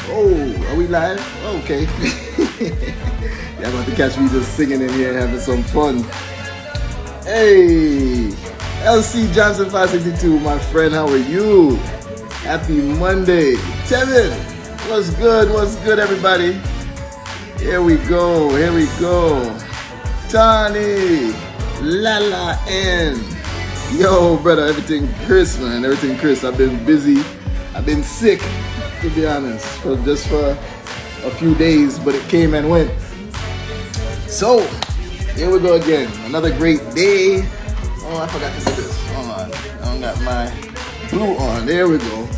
Oh, are we live? Okay. Y'all about to catch me just singing in here having some fun. Hey, LC Johnson 562, my friend, how are you? Happy Monday. Tevin, what's good? What's good, everybody? Here we go. Tani, Lala, and yo, brother, everything Chris, man. Everything Chris. I've been busy. I've been sick, to be honest, for a few days, but it came and went. So, here we go again. Another great day. Oh, I forgot to do this. Hold on. I don't got my blue on. There we go.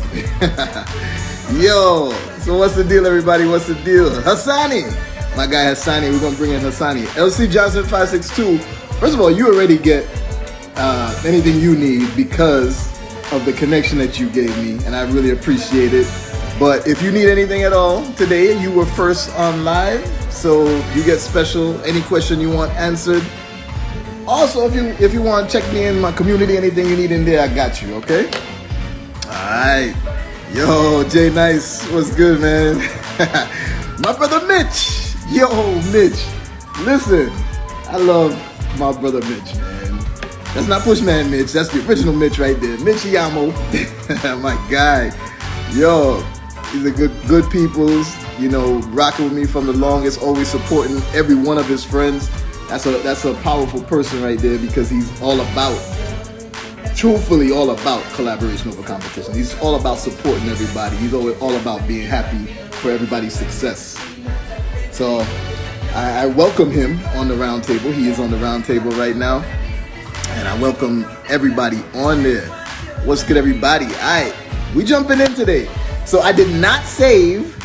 Yo, so what's the deal, everybody? What's the deal? Hassani. My guy Hassani. We're going to bring in Hassani. LC Johnson 562. First of all, you already get anything you need because of the connection that you gave me, and I really appreciate it. But if you need anything at all today, you were first on live, so you get special. Any question you want answered. Also, if you want to check me in my community, anything you need in there, I got you. Okay. All right. Yo, Jay Nice, what's good, man? My brother Mitch. Yo, Mitch. Listen, I love my brother Mitch, man. That's not Pushman Mitch. That's the original Mitch right there. Mitch Yamo, my guy. Yo, he's a good people's. You know, rocking with me from the longest, always supporting every one of his friends. That's a powerful person right there because he's truthfully all about collaboration over competition. He's all about supporting everybody. He's all about being happy for everybody's success. So I welcome him on the round table. He is on the round table right now. And I welcome everybody on there. What's good, everybody? All right, we jumping in today. So I did not save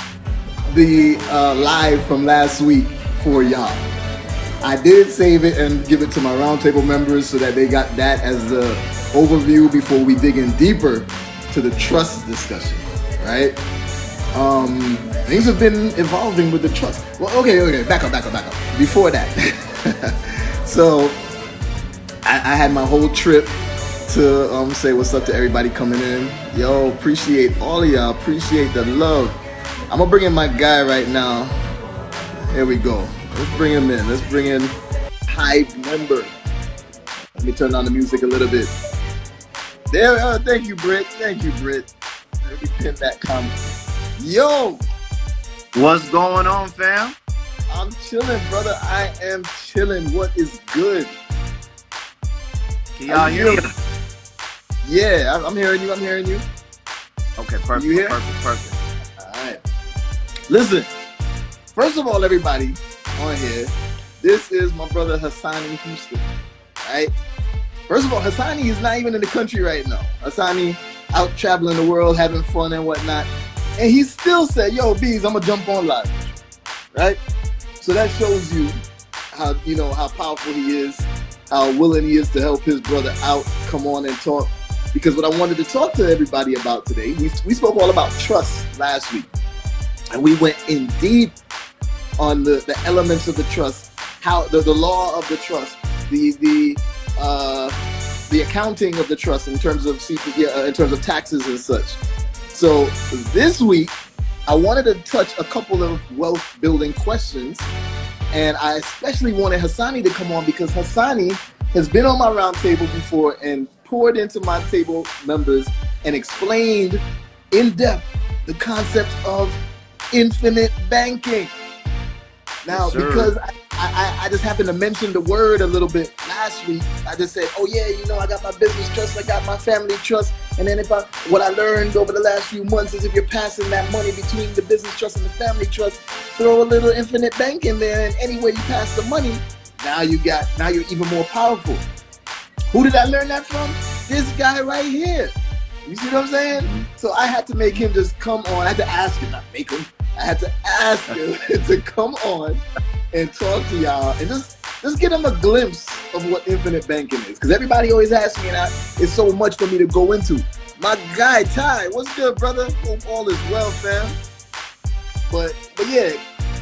the live from last week for y'all. I did save it and give it to my roundtable members so that they got that as the overview before we dig in deeper to the trust discussion, right? Things have been evolving with the trust. Well, okay, back up. Before that, so I had my whole trip to say what's up to everybody coming in. Yo, appreciate all of y'all. Appreciate the love. I'm gonna bring in my guy right now. Here we go. Let's bring him in. Let's bring in Hive member. Let me turn down the music a little bit. There. Thank you, Britt. Let me pin that comment. Yo, what's going on, fam? I'm chilling, brother. I am chilling. What is good? Can y'all hear me? Yeah, I'm hearing you. Okay, perfect. You hear? Perfect. All right. Listen, first of all, everybody on here, this is my brother Hassani Houston, right? First of all, Hassani is not even in the country right now. Hassani out traveling the world, having fun and whatnot. And he still said, yo, Beez, I'm gonna jump on live, right? So that shows you how powerful he is, how willing he is to help his brother out, come on and talk. Because what I wanted to talk to everybody about today, we spoke all about trust last week. And we went in deep on the elements of the trust, how the law of the trust, the accounting of the trust in terms of taxes and such. So this week, I wanted to touch a couple of wealth building questions, and I especially wanted Hassani to come on because Hassani has been on my round table before and poured into my table members and explained in depth the concept of infinite banking. Now, yes, because I just happened to mention the word a little bit last week, I just said, oh yeah, I got my business trust, I got my family trust, and then what I learned over the last few months is if you're passing that money between the business trust and the family trust, throw a little infinite bank in there, and anywhere you pass the money, now you're even more powerful. Who did I learn that from? This guy right here. You see what I'm saying? So I had to make him just come on. I had to ask him, not make him. I had to ask him to come on and talk to y'all and just get him a glimpse of what infinite banking is. Because everybody always asks me, and it's so much for me to go into. My guy, Ty, what's good, brother? Hope all is well, fam. But yeah,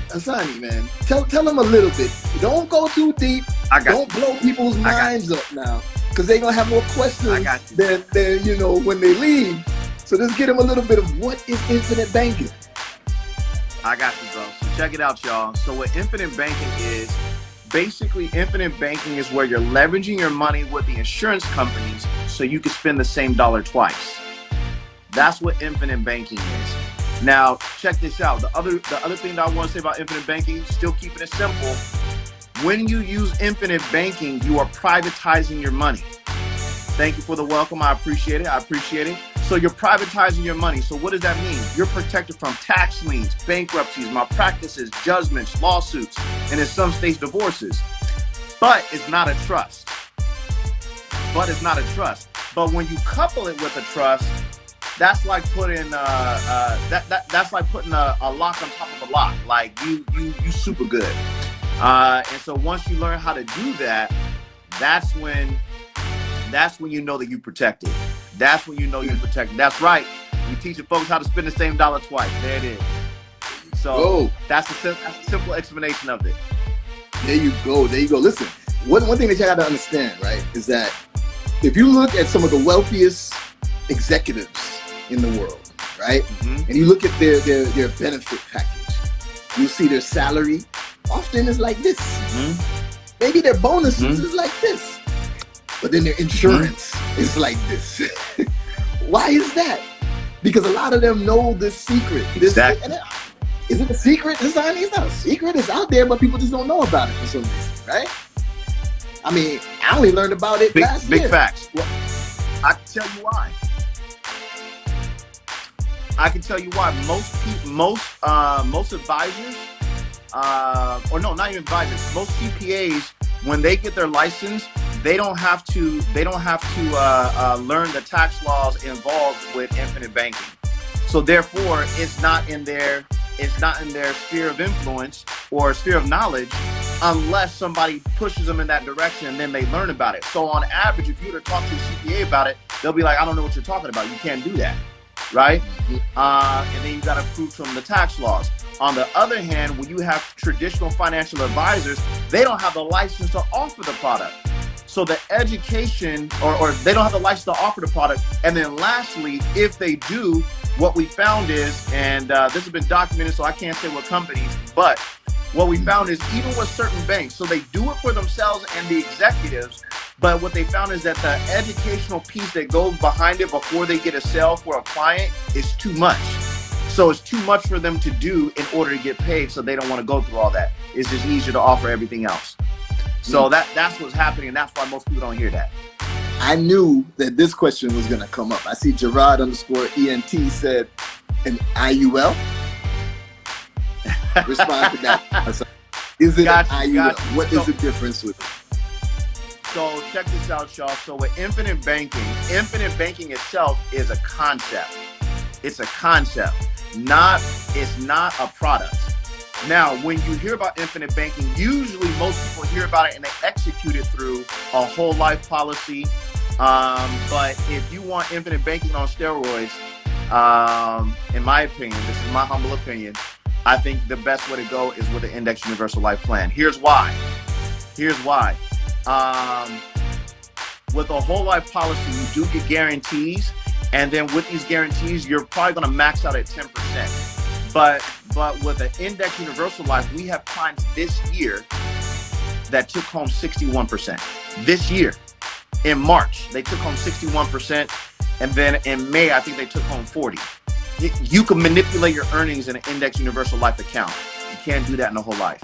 Hassani, man, tell him a little bit. Don't go too deep. Don't blow people's minds up now, because they're gonna have more questions than when they leave. So let's get him a little bit of what is infinite banking. I got you, bro. So check it out, y'all. So what infinite banking is, basically infinite banking is where you're leveraging your money with the insurance companies so you can spend the same dollar twice. That's what infinite banking is. Now, check this out. The other thing that I want to say about infinite banking, still keeping it simple. When you use infinite banking, you are privatizing your money. Thank you for the welcome. I appreciate it. I appreciate it. So you're privatizing your money. So what does that mean? You're protected from tax liens, bankruptcies, malpractices, judgments, lawsuits, and in some states, divorces. But it's not a trust. But when you couple it with a trust, that's like putting that's like putting a lock on top of a lock. Like you super good. And so once you learn how to do that, that's when you know that you protected. That's when you know you're protected. That's right. We teaching folks how to spend the same dollar twice. There it is. So that's a simple explanation of it. There you go. Listen, one thing that you got to understand, right, is that if you look at some of the wealthiest executives in the world, right, and you look at their benefit package, you see their salary often is like this. Maybe their bonuses is like this. But then their insurance is like this. Why is that? Because a lot of them know this secret. Exactly. Is it a secret? It's not a secret. It's out there, but people just don't know about it for some reason, right? I mean, I only learned about it last year. Big facts. Well, I can tell you why. Most advisors, or no, not even advisors. Most CPAs, when they get their license, they don't have to learn the tax laws involved with infinite banking. So therefore, it's not in their sphere of influence or sphere of knowledge unless somebody pushes them in that direction and then they learn about it. So on average, if you were to talk to a CPA about it, they'll be like, I don't know what you're talking about. You can't do that, right? And then you got to prove from the tax laws. On the other hand, when you have traditional financial advisors, they don't have the license to offer the product. So the education, or they don't have the license to offer the product. And then lastly, if they do, what we found is, and this has been documented, so I can't say what companies, but what we found is even with certain banks, so they do it for themselves and the executives, but what they found is that the educational piece that goes behind it before they get a sale for a client is too much. So it's too much for them to do in order to get paid, so they don't want to go through all that. It's just easier to offer everything else. So that's what's happening, and that's why most people don't hear that. I knew that this question was going to come up. I see Gerard_ENT said an IUL. Respond to that. Is it an IUL? What is the difference with it? So check this out, y'all. So with infinite banking itself is a concept. It's a concept. It's not a product. Now, when you hear about infinite banking, usually most people hear about it and they execute it through a whole life policy. But if you want infinite banking on steroids, in my opinion, this is my humble opinion, I think the best way to go is with an index universal life plan. Here's why. With a whole life policy, you do get guarantees. And then with these guarantees, you're probably going to max out at 10%. But with an index universal life, we have clients this year that took home 61%. This year, in March, they took home 61. And then in May, I think they took home 40. You can manipulate your earnings in an index universal life account. You can't do that in a whole life.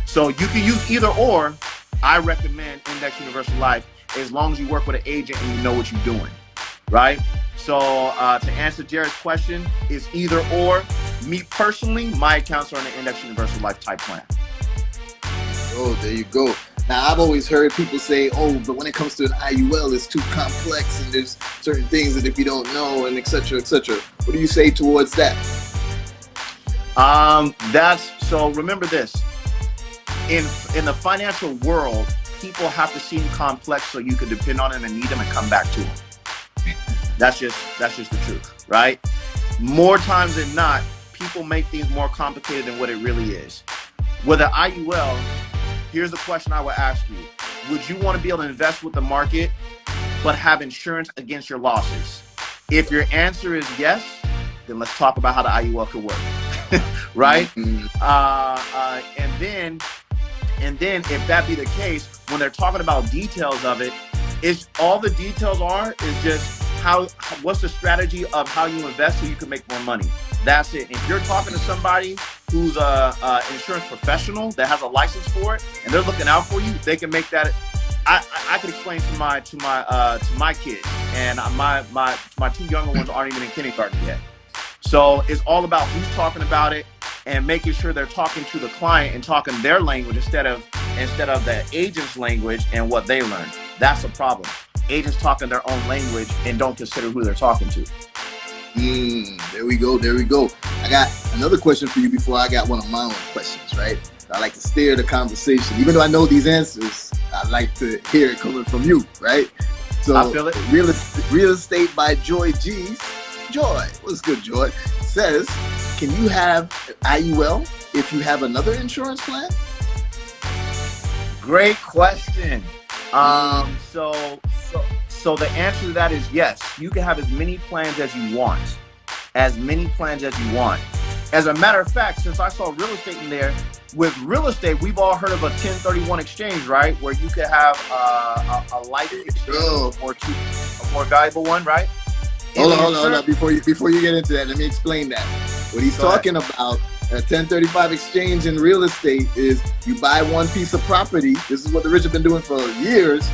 So you can use either or. I recommend index universal life as long as you work with an agent and you know what you're doing, right? So to answer Jared's question, it's either or. Me personally, my accounts are on the index universal life type plan. Oh, there you go. Now, I've always heard people say, oh, but when it comes to an IUL, it's too complex and there's certain things that if you don't know and et cetera, what do you say towards that? So remember this, in the financial world, people have to seem complex so you can depend on them and need them and come back to them. That's just the truth, right? More times than not, people make things more complicated than what it really is. With an IUL, here's the question I would ask you. Would you want to be able to invest with the market, but have insurance against your losses? If your answer is yes, then let's talk about how the IUL could work, right? Mm-hmm. And then if that be the case, when they're talking about details of it, is all the details is just what's the strategy of how you invest so you can make more money. That's it. If you're talking to somebody who's a insurance professional that has a license for it and they're looking out for you, they can make that. I could explain to my kids, and my two younger ones aren't even in kindergarten yet. So it's all about who's talking about it and making sure they're talking to the client and talking their language instead of the agent's language and what they learned. That's a problem. Agents talking their own language and don't consider who they're talking to. There we go. I got another question for you before I got one of my own questions, right? I like to steer the conversation. Even though I know these answers, I like to hear it coming from you, right? So, I feel it. Real Estate by Joy G's. Joy, what's good, Joy? Says, can you have IUL if you have another insurance plan? Great question. So the answer to that is yes. You can have as many plans as you want. As a matter of fact, since I saw real estate in there, with real estate, we've all heard of a 1031 exchange, right? Where you could have a life exchange or two, a more valuable one, right? Hold on. Before you get into that, let me explain that. What he's talking about, a 1035 exchange in real estate is you buy one piece of property. This is what the rich have been doing for years.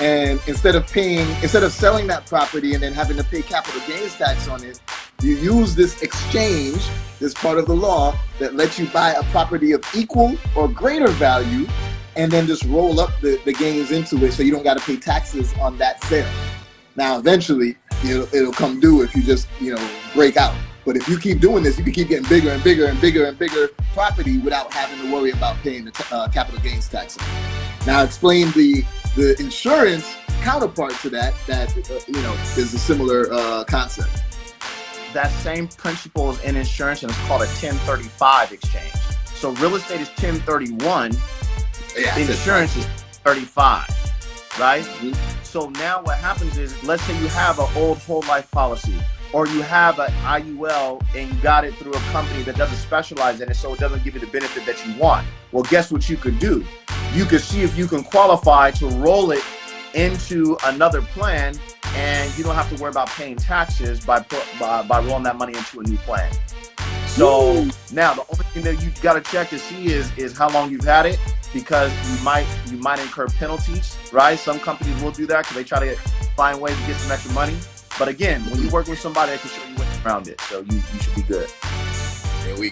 And instead of selling that property and then having to pay capital gains tax on it, you use this exchange, this part of the law that lets you buy a property of equal or greater value and then just roll up the gains into it so you don't got to pay taxes on that sale. Now, eventually, it'll come due if you just, break out. But if you keep doing this, you can keep getting bigger and bigger and bigger and bigger property without having to worry about paying the capital gains tax. Now, explain the insurance counterpart to that is a similar concept. That same principle is in insurance, and it's called a 1035 exchange. So real estate is 1031, insurance is 35, right? Mm-hmm. So now what happens is, let's say you have an old whole life policy, or you have an IUL and you got it through a company that doesn't specialize in it, so it doesn't give you the benefit that you want. Well, guess what you could do? You could see if you can qualify to roll it into another plan, and you don't have to worry about paying taxes by rolling that money into a new plan. So now the only thing that you got to check to see is how long you've had it, because you might incur penalties, right? Some companies will do that because they try to find ways to get some extra money. But again, when you work with somebody, they can show you what's around it, so you should be good. There we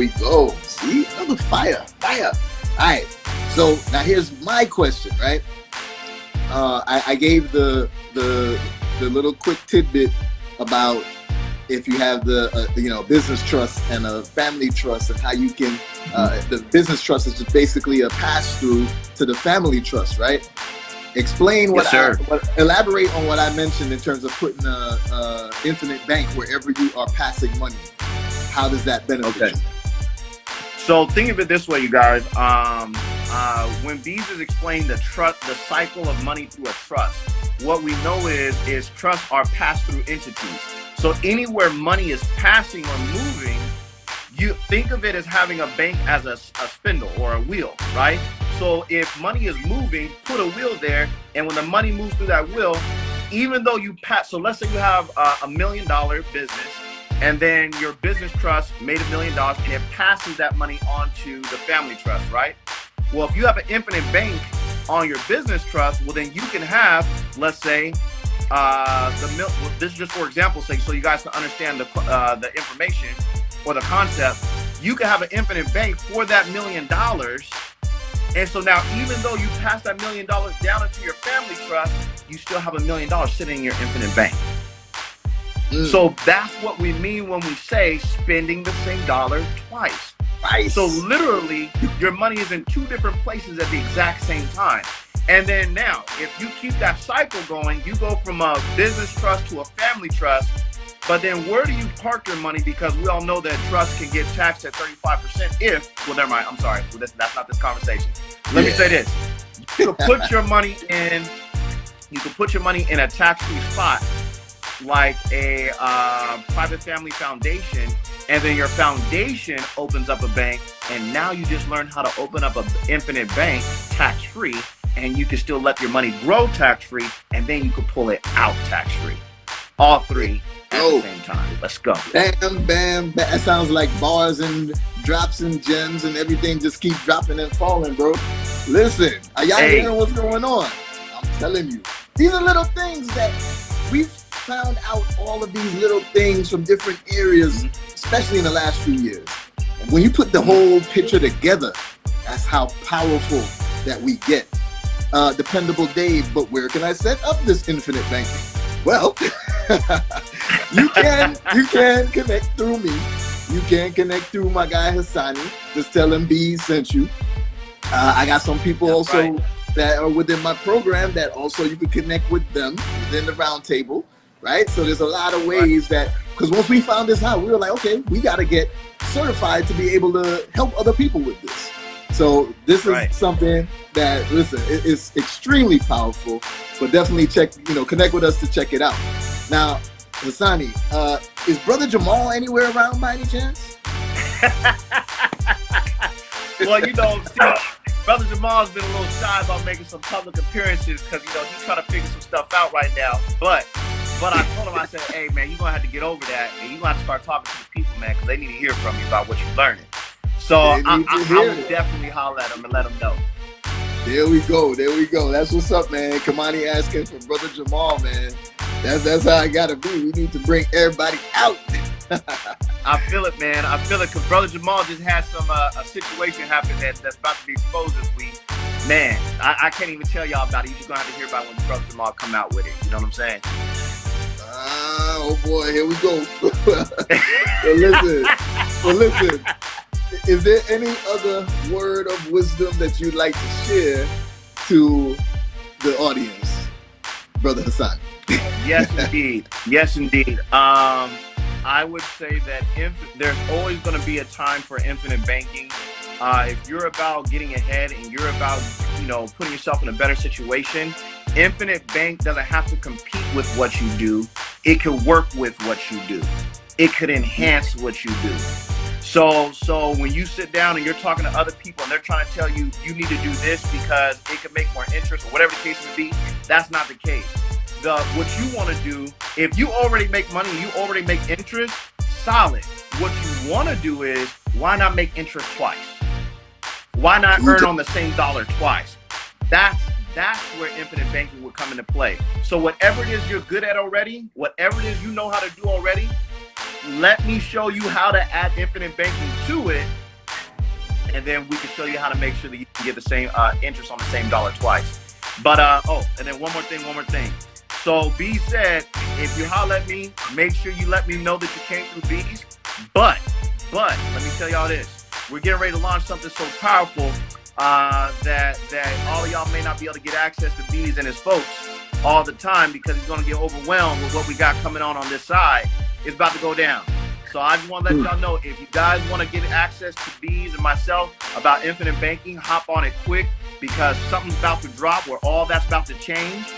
go. See, another fire. All right. So now here's my question, right? I gave the little quick tidbit about if you have the business trust and a family trust, and how you can the business trust is just basically a pass through to the family trust, right? Explain elaborate on what I mentioned in terms of putting a infinite bank wherever you are passing money. How does that benefit you? So think of it this way, you guys. When Beez is explaining the cycle of money through a trust, what we know is trusts are pass-through entities. So anywhere money is passing or moving, you think of it as having a bank as a spindle or a wheel, right? So if money is moving, put a wheel there, and when the money moves through that wheel, even though you pass, so let's say you have $1 million business, and then your business trust made $1 million, and it passes that money on to the family trust, right? Well, if you have an infinite bank on your business trust, well, then you can have, let's say, this is just for example's sake, so you guys can understand the information or the concept. You can have an infinite bank for that $1 million. And so now, even though you pass that $1 million down into your family trust, you still have $1 million sitting in your infinite bank. So that's what we mean when we say spending the same dollar twice. Nice. So literally, your money is in two different places at the exact same time. And then now, if you keep that cycle going, you go from a business trust to a family trust. But then where do you park your money? Because we all know that trust can get taxed at 35% never mind. I'm sorry. That's not this conversation. Let me say this. You can put your money in a tax-free spot, like a private family foundation, and then your foundation opens up a bank, and now you just learned how to open up an infinite bank tax-free, and you can still let your money grow tax-free, and then you can pull it out tax-free. All three at the same time. Let's go. Bam, bam, bam. That sounds like bars and drops and gems and everything just keep dropping and falling, bro. Listen, are y'all hearing what's going on? I'm telling you. These are little things that we've found out, all of these little things from different areas, especially in the last few years. And when you put the whole picture together, that's how powerful that we get. Dependable Dave, but where can I set up this infinite banking? Well, you can connect through me. You can connect through my guy Hassani. Just tell him Beez sent you. I got some people that are within my program that also you can connect with them within the roundtable, right? So there's a lot of ways that, because once we found this out, we were like, okay, we got to get certified to be able to help other people with this. So this is something that, listen, it's extremely powerful, but definitely connect with us to check it out. Now, Hassani, is Brother Jamal anywhere around by any chance? Well, Brother Jamal's been a little shy about making some public appearances because, he's trying to figure some stuff out right now. But I told him, I said, hey, man, you're going to have to get over that, and you're going to have to start talking to the people, man, because they need to hear from you about what you're learning. So I would definitely holler at him and let him know. There we go. That's what's up, man. Kamani asking for Brother Jamal, man. That's how I gotta be. We need to bring everybody out. I feel it, man. I feel it, because Brother Jamal just had some a situation happen that's about to be exposed this week. Man, I can't even tell y'all about it. You're just gonna have to hear about it when Brother Jamal come out with it. You know what I'm saying? Oh boy, here we go. Well, listen. Is there any other word of wisdom that you'd like to share to the audience, Brother Hassan? Yes, indeed. Yes, indeed. I would say that there's always going to be a time for infinite banking. If you're about getting ahead and you're about, putting yourself in a better situation, infinite bank doesn't have to compete with what you do. It could work with what you do. It could enhance what you do. So when you sit down and you're talking to other people and they're trying to tell you you need to do this because it could make more interest or whatever the case may be, that's not the case. What you want to do, if you already make money, you already make interest, solid. What you want to do is, why not make interest twice? Why not earn on the same dollar twice? That's where infinite banking would come into play. So whatever it is you're good at already, whatever it is you know how to do already, let me show you how to add infinite banking to it, and then we can show you how to make sure that you can get the same interest on the same dollar twice. But and then one more thing. So Beez said, if you holler at me, make sure you let me know that you came through Beez. But let me tell y'all this: we're getting ready to launch something so powerful that all of y'all may not be able to get access to Beez and his folks all the time, because he's going to get overwhelmed with what we got coming on this side. It's about to go down. So I just want to let y'all know, if you guys want to get access to Beez and myself about infinite banking, hop on it quick, because something's about to drop where all that's about to change.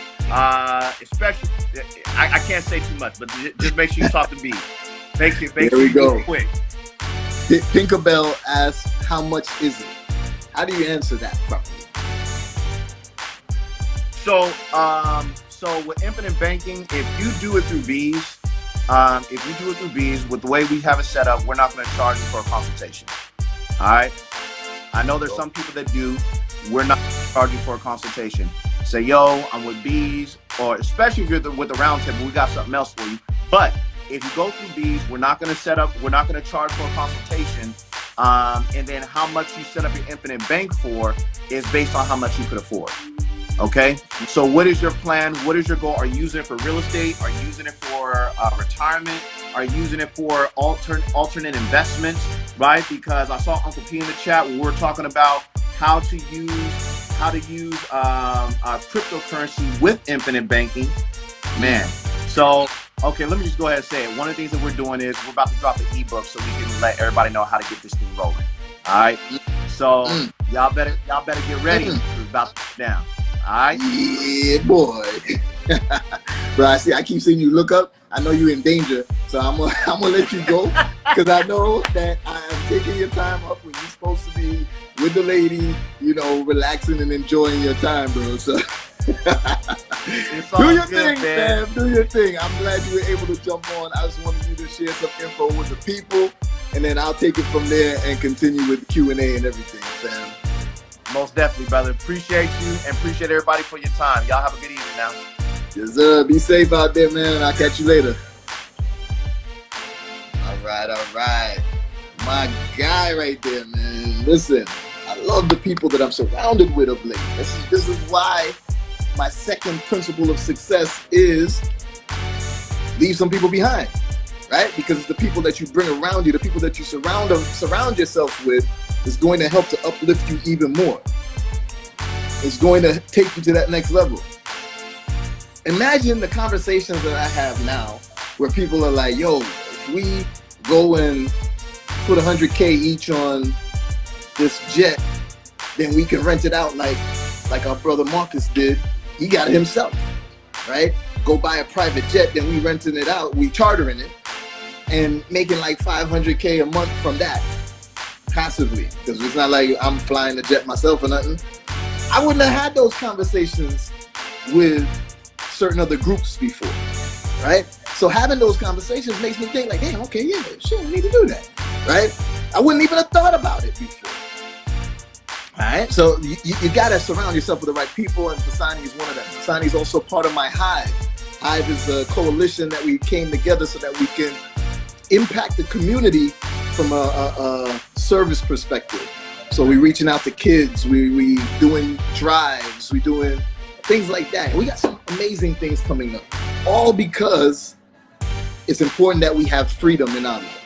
Especially, I can't say too much, but just make sure you talk to Beez. Make sure you do it quick. Tinkerbell asks, how much is it? How do you answer that properly? So with infinite banking, if you do it through Beez, with the way we have it set up, we're not going to charge you for a consultation. All right. I know there's some people that do. We're not charging for a consultation. Say, yo, I'm with Beez, or especially if you're with the roundtable, we got something else for you. But if you go through Beez, we're not going to charge for a consultation. And then how much you set up your infinite bank for is based on how much you could afford. Okay, so what is your plan? What is your goal? Are you using it for real estate? Are you using it for retirement? Are you using it for alternate investments? Right? Because I saw Uncle P in the chat when we were talking about how to use cryptocurrency with infinite banking. Man, so okay, let me just go ahead and say it. One of the things that we're doing is we're about to drop an ebook so we can let everybody know how to get this thing rolling. All right, so y'all better get ready. It's about to go down. All right. Yeah, boy. Bro, I keep seeing you look up. I know you're in danger, so I'm gonna let you go because I know that I'm taking your time up when you're supposed to be with the lady, you know, relaxing and enjoying your time, bro. So do your thing, man. Do your thing. I'm glad you were able to jump on. I just wanted you to share some info with the people, and then I'll take it from there and continue with the Q&A and everything, fam. Most definitely, brother. Appreciate you and appreciate everybody for your time. Y'all have a good evening now. Yes, sir. Be safe out there, man. I'll catch you later. All right. My guy right there, man. Listen, I love the people that I'm surrounded with of late. This is why my second principle of success is leave some people behind, right? Because it's the people that you bring around you, the people that you surround yourself with is going to help to uplift you even more. It's going to take you to that next level. Imagine the conversations that I have now where people are like, yo, if we go and put 100K each on this jet, then we can rent it out like our brother Marcus did. He got it himself, right? Go buy a private jet, then we renting it out, we chartering it, and making like 500K a month from that, passively. Because it's not like I'm flying the jet myself or nothing. I wouldn't have had those conversations with certain other groups before, right? So having those conversations makes me think like, damn, okay, yeah, sure, I need to do that, right? I wouldn't even have thought about it before. All right, so you gotta surround yourself with the right people, and Fasani is one of them. Fasani is also part of my Hive. Hive is a coalition that we came together so that we can impact the community from a service perspective. So we're reaching out to kids, we doing drives, we doing things like that. And we got some amazing things coming up, all because it's important that we have freedom in our life.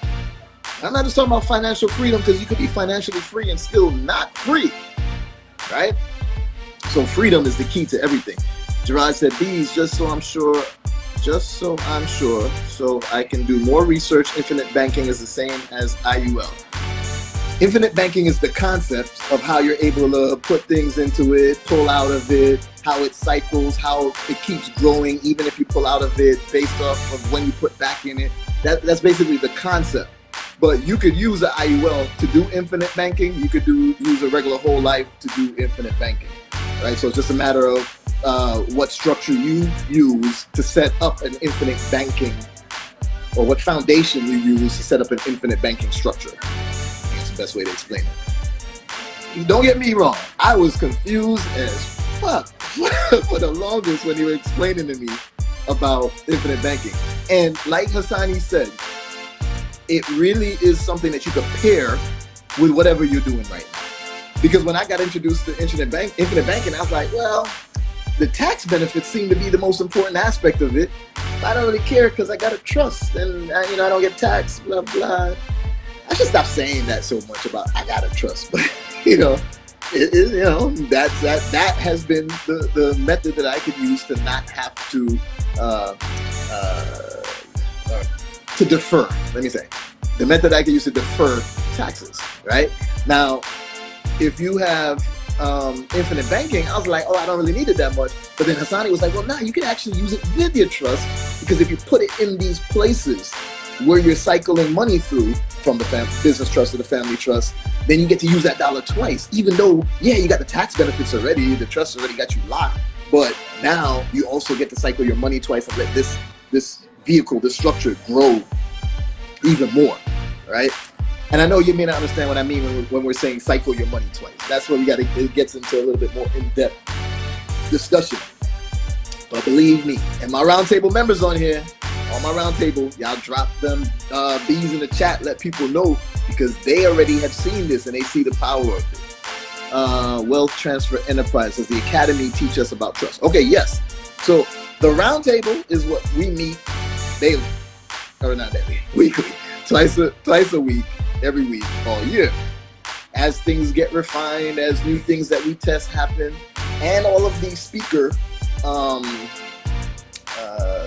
I'm not just talking about financial freedom, because you could be financially free and still not free, right? So freedom is the key to everything. Gerard said, Beez, just so I'm sure, so I can do more research, infinite banking is the same as IUL. Infinite banking is the concept of how you're able to put things into it, pull out of it, how it cycles, how it keeps growing, even if you pull out of it based off of when you put back in it. That's basically the concept. But you could use an IUL to do infinite banking. You could use a regular whole life to do infinite banking, right? So it's just a matter of what structure you use to set up an infinite banking, or what foundation you use to set up an infinite banking structure. That's the best way to explain it. Don't get me wrong. I was confused as fuck for the longest when you were explaining to me about infinite banking. And like Hassani said, it really is something that you could pair with whatever you're doing right now. Because when I got introduced to infinite banking, I was like, well, the tax benefits seem to be the most important aspect of it. I don't really care because I got a trust and I don't get taxed, blah, blah. I should stop saying that so much about I got a trust, but that has been the method that I could use to not have to defer. Let me say, the method I could use to defer taxes. Right now, if you have infinite banking, I was like, oh, I don't really need it that much. But then Hassani was like, well, no, you can actually use it with your trust, because if you put it in these places where you're cycling money through from the business trust to the family trust, then you get to use that dollar twice. Even though, yeah, you got the tax benefits already, the trust already got you locked, but now you also get to cycle your money twice and let this vehicle, this structure grow even more, right? And I know you may not understand what I mean when we're saying cycle your money twice. That's where it gets into a little bit more in-depth discussion. But believe me, and my roundtable members on here, on my roundtable, y'all drop them Beez in the chat, let people know, because they already have seen this and they see the power of it. Wealth Transfer Enterprise, does the Academy teach us about trust? Okay, yes. So the roundtable is what we meet daily, or not daily, weekly, twice a week, every week, all year. As things get refined, as new things that we test happen, and all of these speaker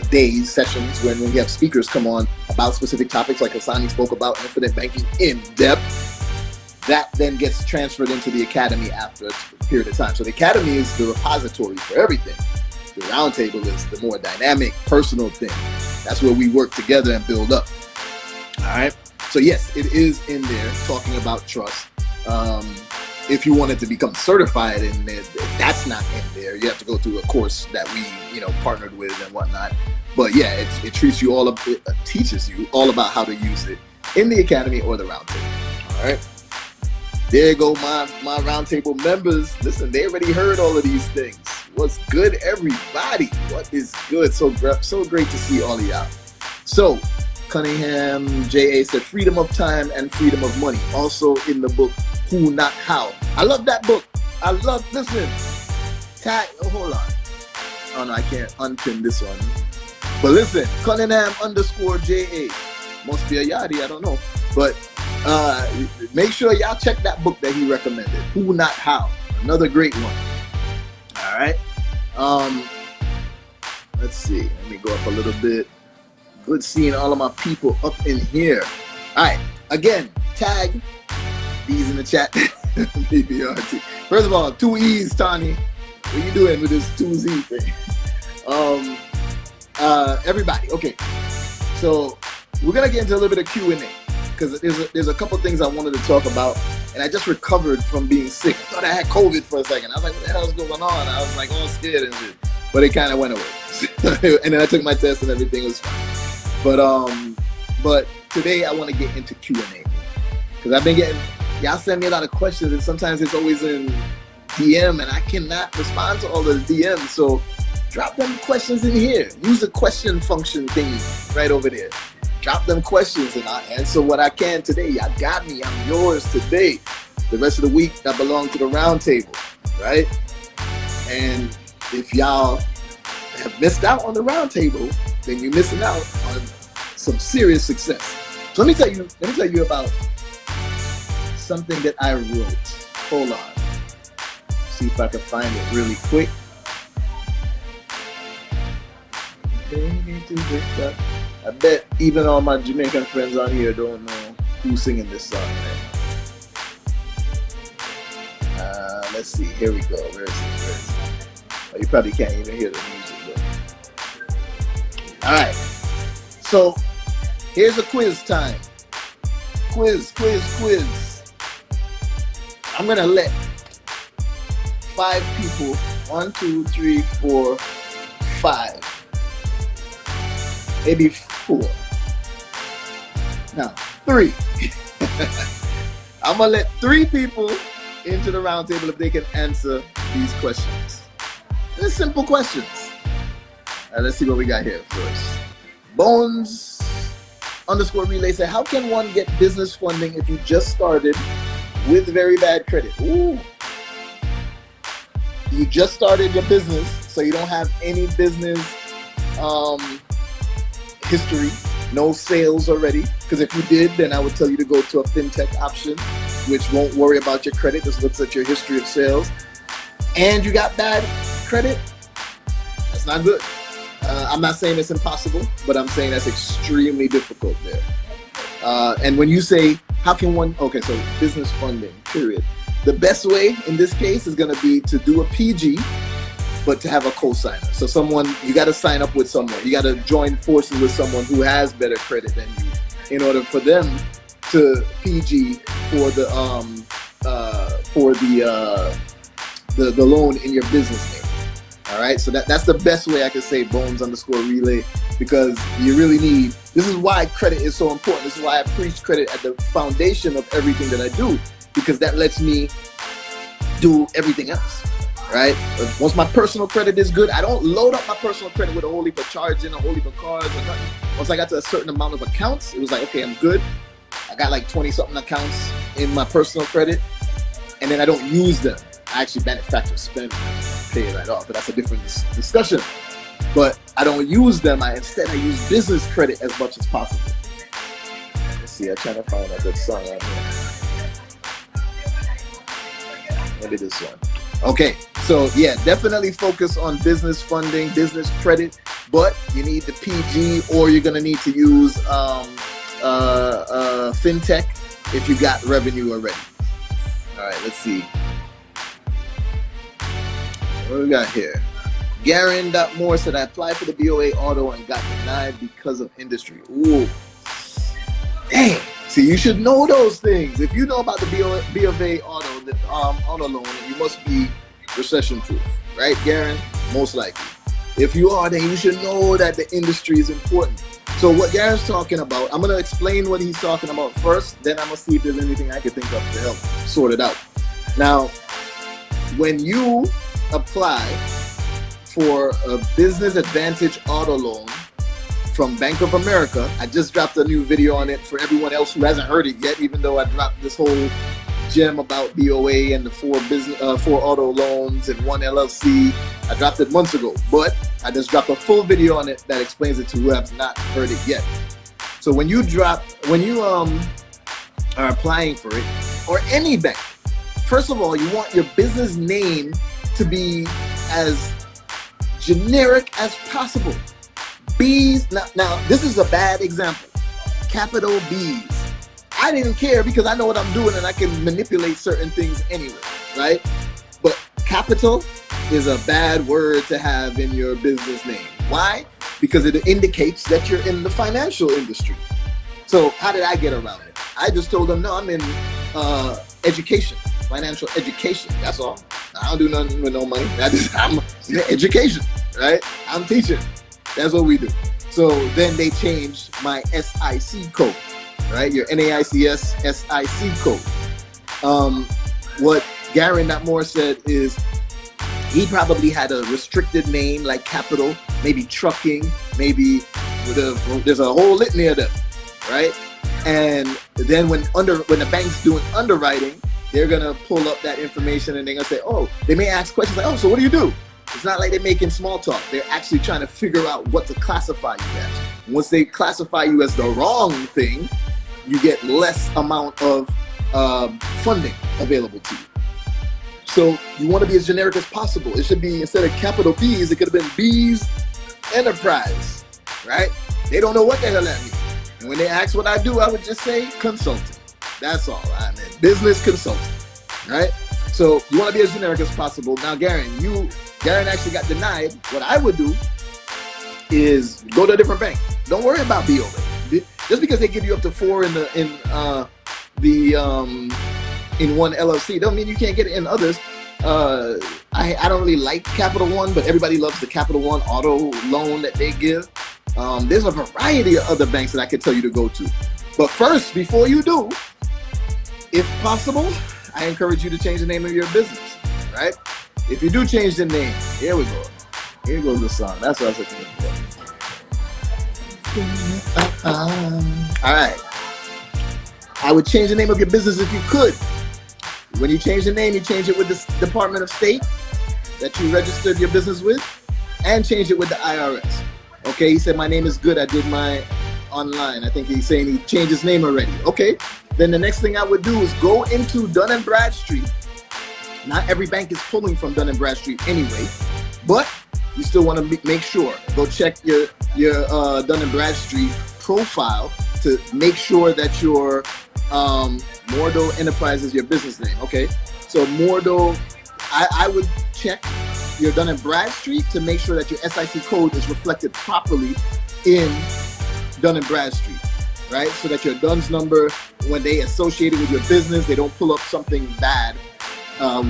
days, sessions, when we have speakers come on about specific topics like Hassani spoke about infinite banking in depth, that then gets transferred into the Academy after a period of time. So the Academy is the repository for everything. The roundtable is the more dynamic, personal thing. That's where we work together and build up. All right. So yes, it is in there talking about trust. If you wanted to become certified in it, that's not in there. You have to go through a course that we, partnered with and whatnot. But yeah, it teaches you all about how to use it in the academy or the roundtable. All right. There you go, my roundtable members. Listen, they already heard all of these things. What's good, everybody? What is good? So great to see all of y'all. So, Cunningham J.A. said freedom of time and freedom of money. Also in the book, Who Not How. I love that book. Listen. Hold on. Oh no, I can't unpin this one. But listen, Cunningham _J.A. Must be a yardie, I don't know. But make sure y'all check that book that he recommended, Who Not How. Another great one. All right. Let's see. Let me go up a little bit. Good seeing all of my people up in here. All right. Again, tag Beez in the chat. BBRT. First of all, 2 E's, Tani. What you doing with this 2Z thing? Everybody. Okay. So we're gonna get into a little bit of Q&A because there's a couple things I wanted to talk about, and I just recovered from being sick. I thought I had COVID for a second. I was like, what the hell is going on? I was like all scared and shit, but it kind of went away. And then I took my test and everything was fine. But today I want to get into Q&A because I've been getting, y'all send me a lot of questions, and sometimes it's always in DM, and I cannot respond to all the DMs. So drop them questions in here. Use the question function thingy right over there. Drop them questions and I'll answer what I can today. Y'all got me. I'm yours today. The rest of the week, I belong to the round table, right? And if y'all have missed out on the round table, then you're missing out on some serious success. So let me tell you about something that I wrote. Hold on. See if I can find it really quick. I bet even all my Jamaican friends on here don't know who's singing this song right now. Let's see. Here we go. Where is it? Oh, you probably can't even hear the music though. All right. So here's a quiz time. Quiz. I'm gonna let 5 people. 1, 2, 3, 4, 5. Maybe 4. No, 3. I'm gonna let 3 people into the round table if they can answer these questions. They're simple questions. All right, let's see what we got here first. Bones _relay said, how can one get business funding if you just started with very bad credit? Ooh. You just started your business, so you don't have any business history, no sales already. Because if you did, then I would tell you to go to a fintech option, which won't worry about your credit, just looks at your history of sales. And you got bad credit, that's not good. I'm not saying it's impossible, but I'm saying that's extremely difficult there. And when you say, how can one, okay, so business funding, period. The best way in this case is gonna be to do a PG, but to have a co-signer. So you gotta sign up with someone. You gotta join forces with someone who has better credit than you in order for them to PG for the loan in your business name. All right, so that's the best way I could say Bones _relay, because you really need, this is why credit is so important. This is why I preach credit at the foundation of everything that I do, because that lets me do everything else, right? Once my personal credit is good, I don't load up my personal credit with a whole heap of charging, a whole heap of cards or nothing. Once I got to a certain amount of accounts, it was like, okay, I'm good. I got like 20 something accounts in my personal credit, and then I don't use them. I actually manufacture spend, pay it right off, but that's a different discussion. But I don't use them. Instead I use business credit as much as possible. Let's see, I'm trying to find a good song right here. Maybe this one. Okay, so yeah, definitely focus on business funding, business credit, but you need the PG, or you're gonna need to use fintech if you got revenue already. All right, let's see. What do we got here? Garen.Moore said, I applied for the BOA auto and got denied because of industry. Ooh. Dang. See, you should know those things. If you know about the B of A auto, the auto loan, you must be recession proof, right, Garen? Most likely. If you are, then you should know that the industry is important. So what Garen's talking about, I'm going to explain what he's talking about first, then I'm going to see if there's anything I can think of to help sort it out. Now, when you apply for a Business Advantage auto loan from Bank of America, I just dropped a new video on it for everyone else who hasn't heard it yet, even though I dropped this whole gem about BOA and the four auto loans and one LLC. I dropped it months ago, but I just dropped a full video on it that explains it to who has not heard it yet. So when you are applying for it, or any bank, first of all, you want your business name to be as generic as possible. Beez. Now this is a bad example. Capital Beez. I didn't care because I know what I'm doing and I can manipulate certain things anyway, right? But capital is a bad word to have in your business name. Why? Because it indicates that you're in the financial industry. So how did I get around it? I just told them, no, I'm in education, financial education. That's all. I don't do nothing with no money. I'm in education, right? I'm teaching. That's what we do. So then they changed my SIC code, right? Your NAICS SIC code. What Garen.Moore said is he probably had a restricted name like capital, maybe trucking, maybe there's a whole litany of them, right? And then when the bank's doing underwriting, they're gonna pull up that information and they're gonna say, oh, they may ask questions like, oh, so what do you do? It's not like they're making small talk. They're actually trying to figure out what to classify you as. Once they classify you as the wrong thing, you get less amount of funding available to you. So you want to be as generic as possible. It should be, instead of capital B's, it could have been Beez Enterprise, right? They don't know what the hell that means. And when they ask what I do, I would just say consulting. That's all. I mean, business consulting, right? So you want to be as generic as possible. Now, Garen actually got denied. What I would do is go to a different bank. Don't worry about BOA. Just because they give you up to 4 in one LLC, don't mean you can't get it in others. I don't really like Capital One, but everybody loves the Capital One auto loan that they give. There's a variety of other banks that I could tell you to go to. But first, before you do, if possible, I encourage you to change the name of your business, right? If you do change the name, here we go. Here goes the song. That's what I was looking for. All right. I would change the name of your business if you could. When you change the name, you change it with the Department of State that you registered your business with, and change it with the IRS. Okay, he said, my name is good. I did my online. I think he's saying he changed his name already. Okay, then the next thing I would do is go into Dun & Bradstreet. Not every bank is pulling from Dun & Bradstreet anyway, but you still want to make sure. Go check your Dun & Bradstreet profile to make sure that your Mordo Enterprise is your business name. Okay, so Mordo, I would check your Dun & Bradstreet to make sure that your SIC code is reflected properly in Dun & Bradstreet, right? So that your DUNS number, when they associate it with your business, they don't pull up something bad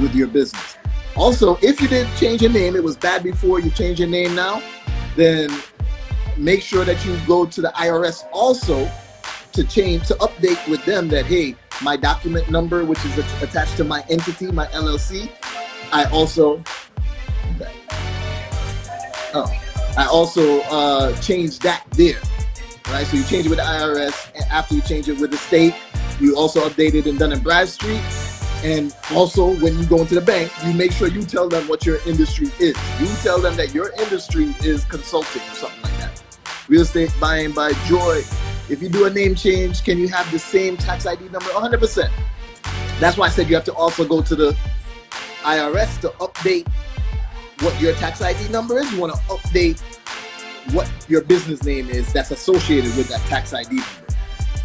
with your business. Also, if you did change your name, it was bad before, you change your name now, then make sure that you go to the IRS also to update with them that, hey, my document number, which is attached to my entity, my LLC, I also changed that there, right? So you change it with the IRS, and after you change it with the state, you also update it in Dun & Bradstreet. And also, when you go into the bank, you make sure you tell them what your industry is. You tell them that your industry is consulting or something like that. Real estate buying by Joy. If you do a name change, can you have the same tax ID number? 100%. That's why I said you have to also go to the IRS to update what your tax ID number is. You want to update what your business name is that's associated with that tax ID number,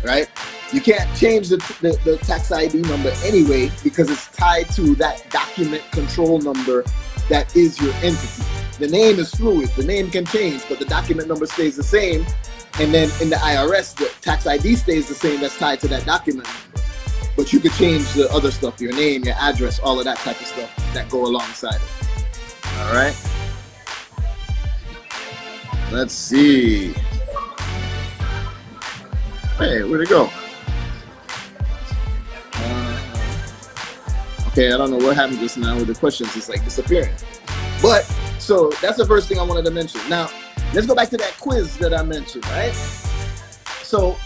right? You can't change the tax ID number anyway because it's tied to that document control number that is your entity. The name is fluid. The name can change, but the document number stays the same. And then in the IRS, the tax ID stays the same that's tied to that document number. But you could change the other stuff, your name, your address, all of that type of stuff that go alongside it. All right. Let's see. Hey, where'd it go? Okay, I don't know what happened just now with the questions. It's like disappearing. But, so that's the first thing I wanted to mention. Now, let's go back to that quiz that I mentioned, right? So,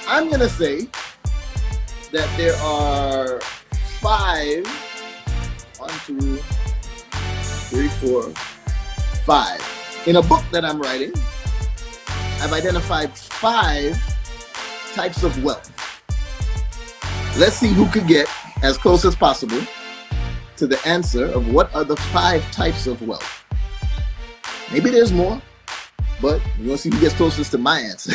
I'm going to say that there are 5, 1, 2, 3, 4, 5. In a book that I'm writing, I've identified 5 types of wealth. Let's see who could get as close as possible to the answer of what are the 5 types of wealth. Maybe there's more, but we're gonna see who gets closest to my answer.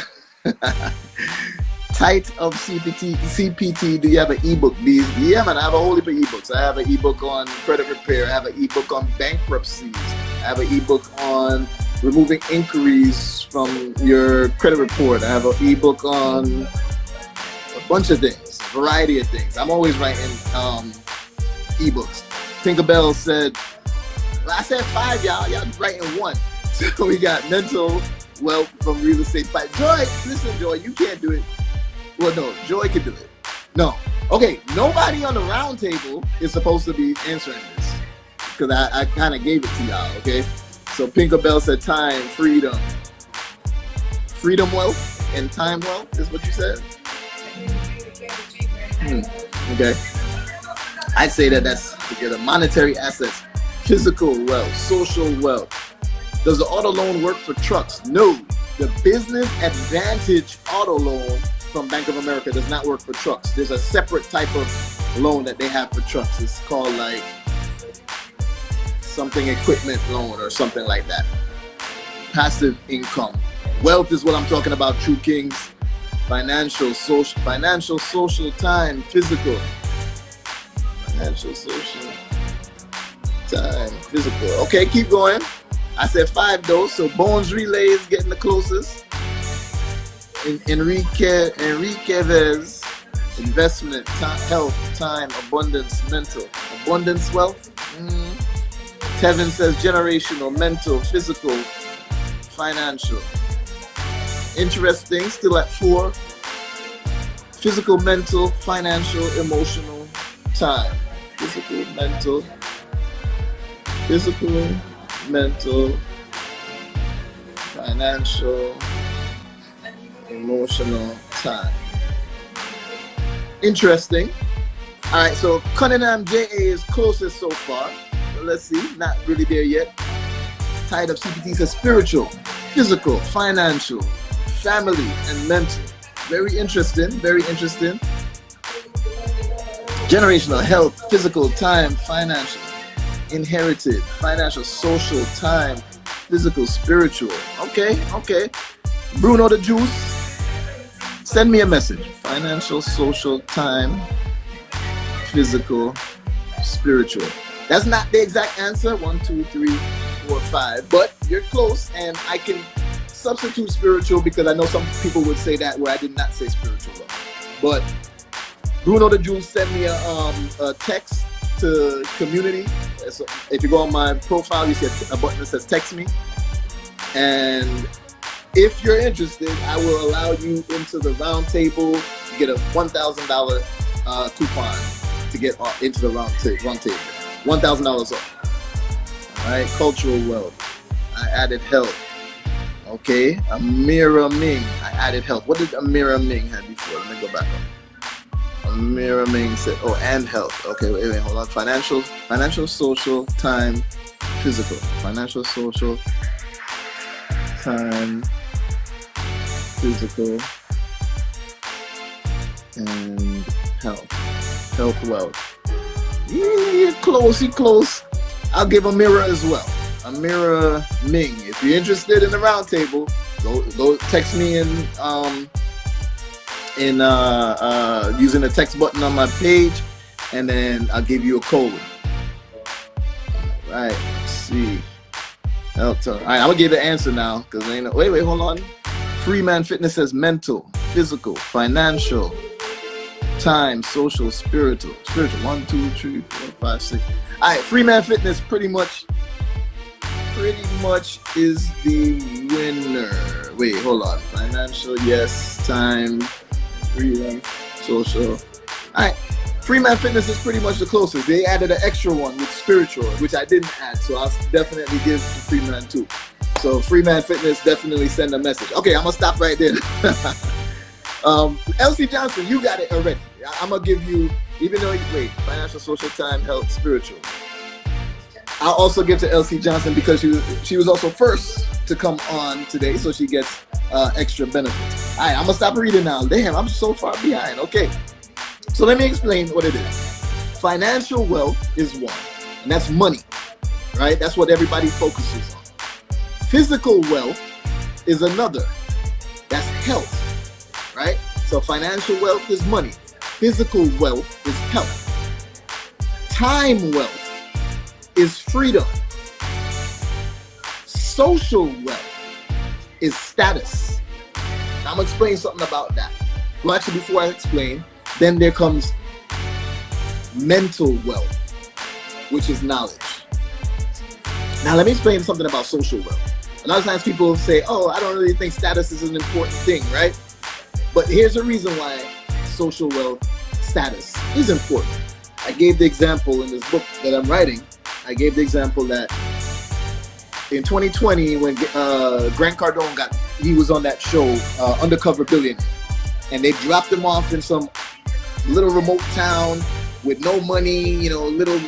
Type of CPT, do you have an ebook, Beez? Yeah, man, I have a whole heap of ebooks. I have an ebook on credit repair. I have an ebook on bankruptcies. I have an ebook on removing inquiries from your credit report. I have an ebook on a bunch of things, a variety of things. I'm always writing ebooks. Tinkerbell said, well, I said 5, y'all writing 1. So we got mental wealth from real estate. But Joy, listen, Joy, you can't do it. Well, no, Joy can do it. No. Okay, nobody on the round table is supposed to be answering this because I kind of gave it to y'all, okay? So Tinkerbell said time, freedom. Freedom wealth and time wealth is what you said? Okay. I'd say that that's together. Monetary assets, physical wealth, social wealth. Does the auto loan work for trucks? No. The business advantage auto loan from Bank of America does not work for trucks. There's a separate type of loan that they have for trucks. It's called like something equipment loan or something like that. Passive income. Wealth is what I'm talking about, True Kings. Financial, social, time, physical. Financial, social, time, physical. Okay, keep going. I said 5 though, so Bones Relay is getting the closest. Enriquez, investment, health, time, abundance, mental. Abundance wealth. Tevin says generational, mental, physical, financial. Interesting, still at 4. Physical, mental, financial, emotional, time. Physical, mental, financial, emotional, time. Interesting. All right, so Cunningham JA is closest so far. Let's see, not really there yet. Tide of CPT says spiritual, physical, financial, family, and mental. Very interesting, very interesting. Generational, health, physical, time, financial, inherited, financial, social, time, physical, spiritual. Okay. Bruno the Juice, send me a message. Financial, social, time, physical, spiritual. That's not the exact answer. 1, 2, 3, 4, 5. But you're close, and I can substitute spiritual because I know some people would say that where I did not say spiritual. But Bruno the Juice sent me a text to community. So if you go on my profile, you see a button that says text me. And if you're interested, I will allow you into the round table to get a $1,000 coupon to get into the round table. $1,000 off. All right, cultural wealth. I added health. Okay, Amira Ming. I added health. What did Amira Ming have before? Let me go back up. Amira Ming said, oh, and health. Okay, wait, hold on. Financial, social, time, physical. Financial, social, time, physical, and health. Health, wealth. Yeah, you're close. I'll give Amira as well. Amira Ming. If you're interested in the round table, go text me in using the text button on my page, and then I'll give you a code. All right, let's see. Health. All right, I'm gonna give the answer now because ain't no, wait, hold on. Freeman Fitness says mental, physical, financial, time, social, spiritual. 1, 2, 3, 4, 5, 6. All right, Freeman Fitness pretty much is the winner. Wait, hold on. Financial, yes. Time, freedom, social. All right. Freeman Fitness is pretty much the closest. They added an extra one with spiritual, which I didn't add, so I'll definitely give to Freeman too. So Freeman Fitness definitely send a message. Okay, I'm gonna stop right there. LC Johnson, you got it already. I'm gonna give you, even though financial, social, time, health, spiritual. I'll also give to LC Johnson because she was also first to come on today, so she gets extra benefits. All right, I'm gonna stop reading now. Damn, I'm so far behind. Okay, so let me explain what it is. Financial wealth is one, and that's money, right? That's what everybody focuses on. Physical wealth is another. That's health, right? So financial wealth is money. Physical wealth is health. Time wealth is freedom. Social wealth is status. Now I'm gonna explain something about that. Well, actually, before I explain, then there comes mental wealth, which is knowledge. Now let me explain something about social wealth. A lot of times people say, oh, I don't really think status is an important thing, right? But here's the reason why social wealth status is important. I gave the example in this book that I'm writing. I gave the example that in 2020, when Grant Cardone he was on that show, Undercover Billionaire, and they dropped him off in some little remote town with no money, little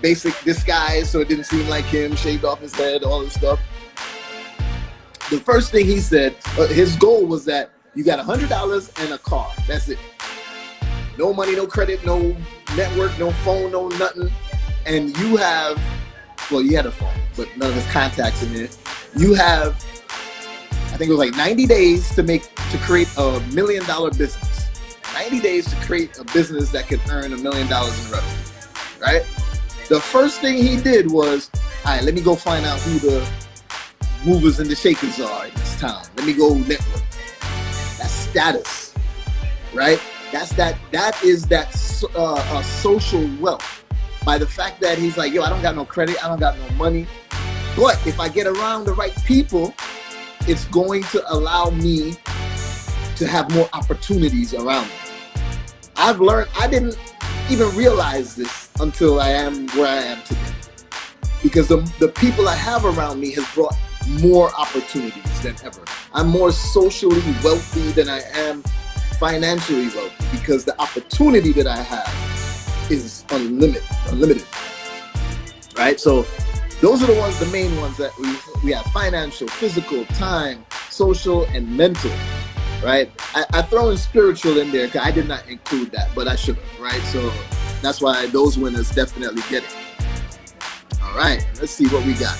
basic disguise, so it didn't seem like him, shaved off his head, all this stuff. The first thing he said, his goal was that you got $100 and a car. That's it. No money, no credit, no network, no phone, no nothing. And you have, well, you had a phone, but none of his contacts in it. You have, I think it was like 90 days to create $1 million business. 90 days to create a business that could earn $1 million in revenue, right? The first thing he did was, all right, let me go find out who the movers and the shakers are in this town. Let me go network. That's status, right? That is social wealth. By the fact that he's like, yo, I don't got no credit, I don't got no money, but if I get around the right people, it's going to allow me to have more opportunities around me. I've learned, I didn't even realize this until I am where I am today, because the people I have around me has brought more opportunities than ever. I'm more socially wealthy than I am financially wealthy, because the opportunity that I have is unlimited, right? So those are the main ones that we have: financial, physical, time, social, and mental, right? I throw in spiritual in there because I did not include that, but I should have, right? So that's why those winners definitely get it. All right, let's see what we got.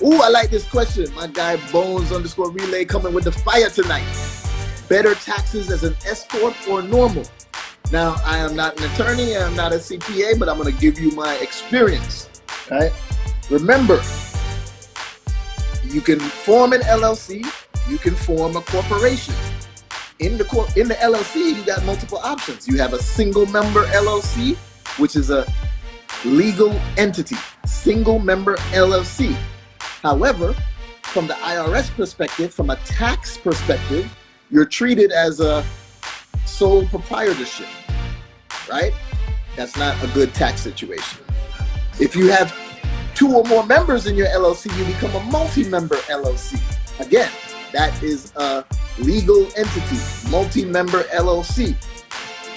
Ooh, I like this question. My guy Bones_relay coming with the fire tonight. Better taxes as an S Corp or normal? Now, I am not an attorney, I am not a CPA, but I'm gonna give you my experience, right? Remember, you can form an LLC, you can form a corporation. In the LLC, you got multiple options. You have a single member LLC, which is a legal entity, single member LLC. However, from the IRS perspective, from a tax perspective, you're treated as a sole proprietorship, right? That's not a good tax situation. If you have 2 or more members in your LLC, you become a multi-member LLC. Again, that is a legal entity, multi-member LLC.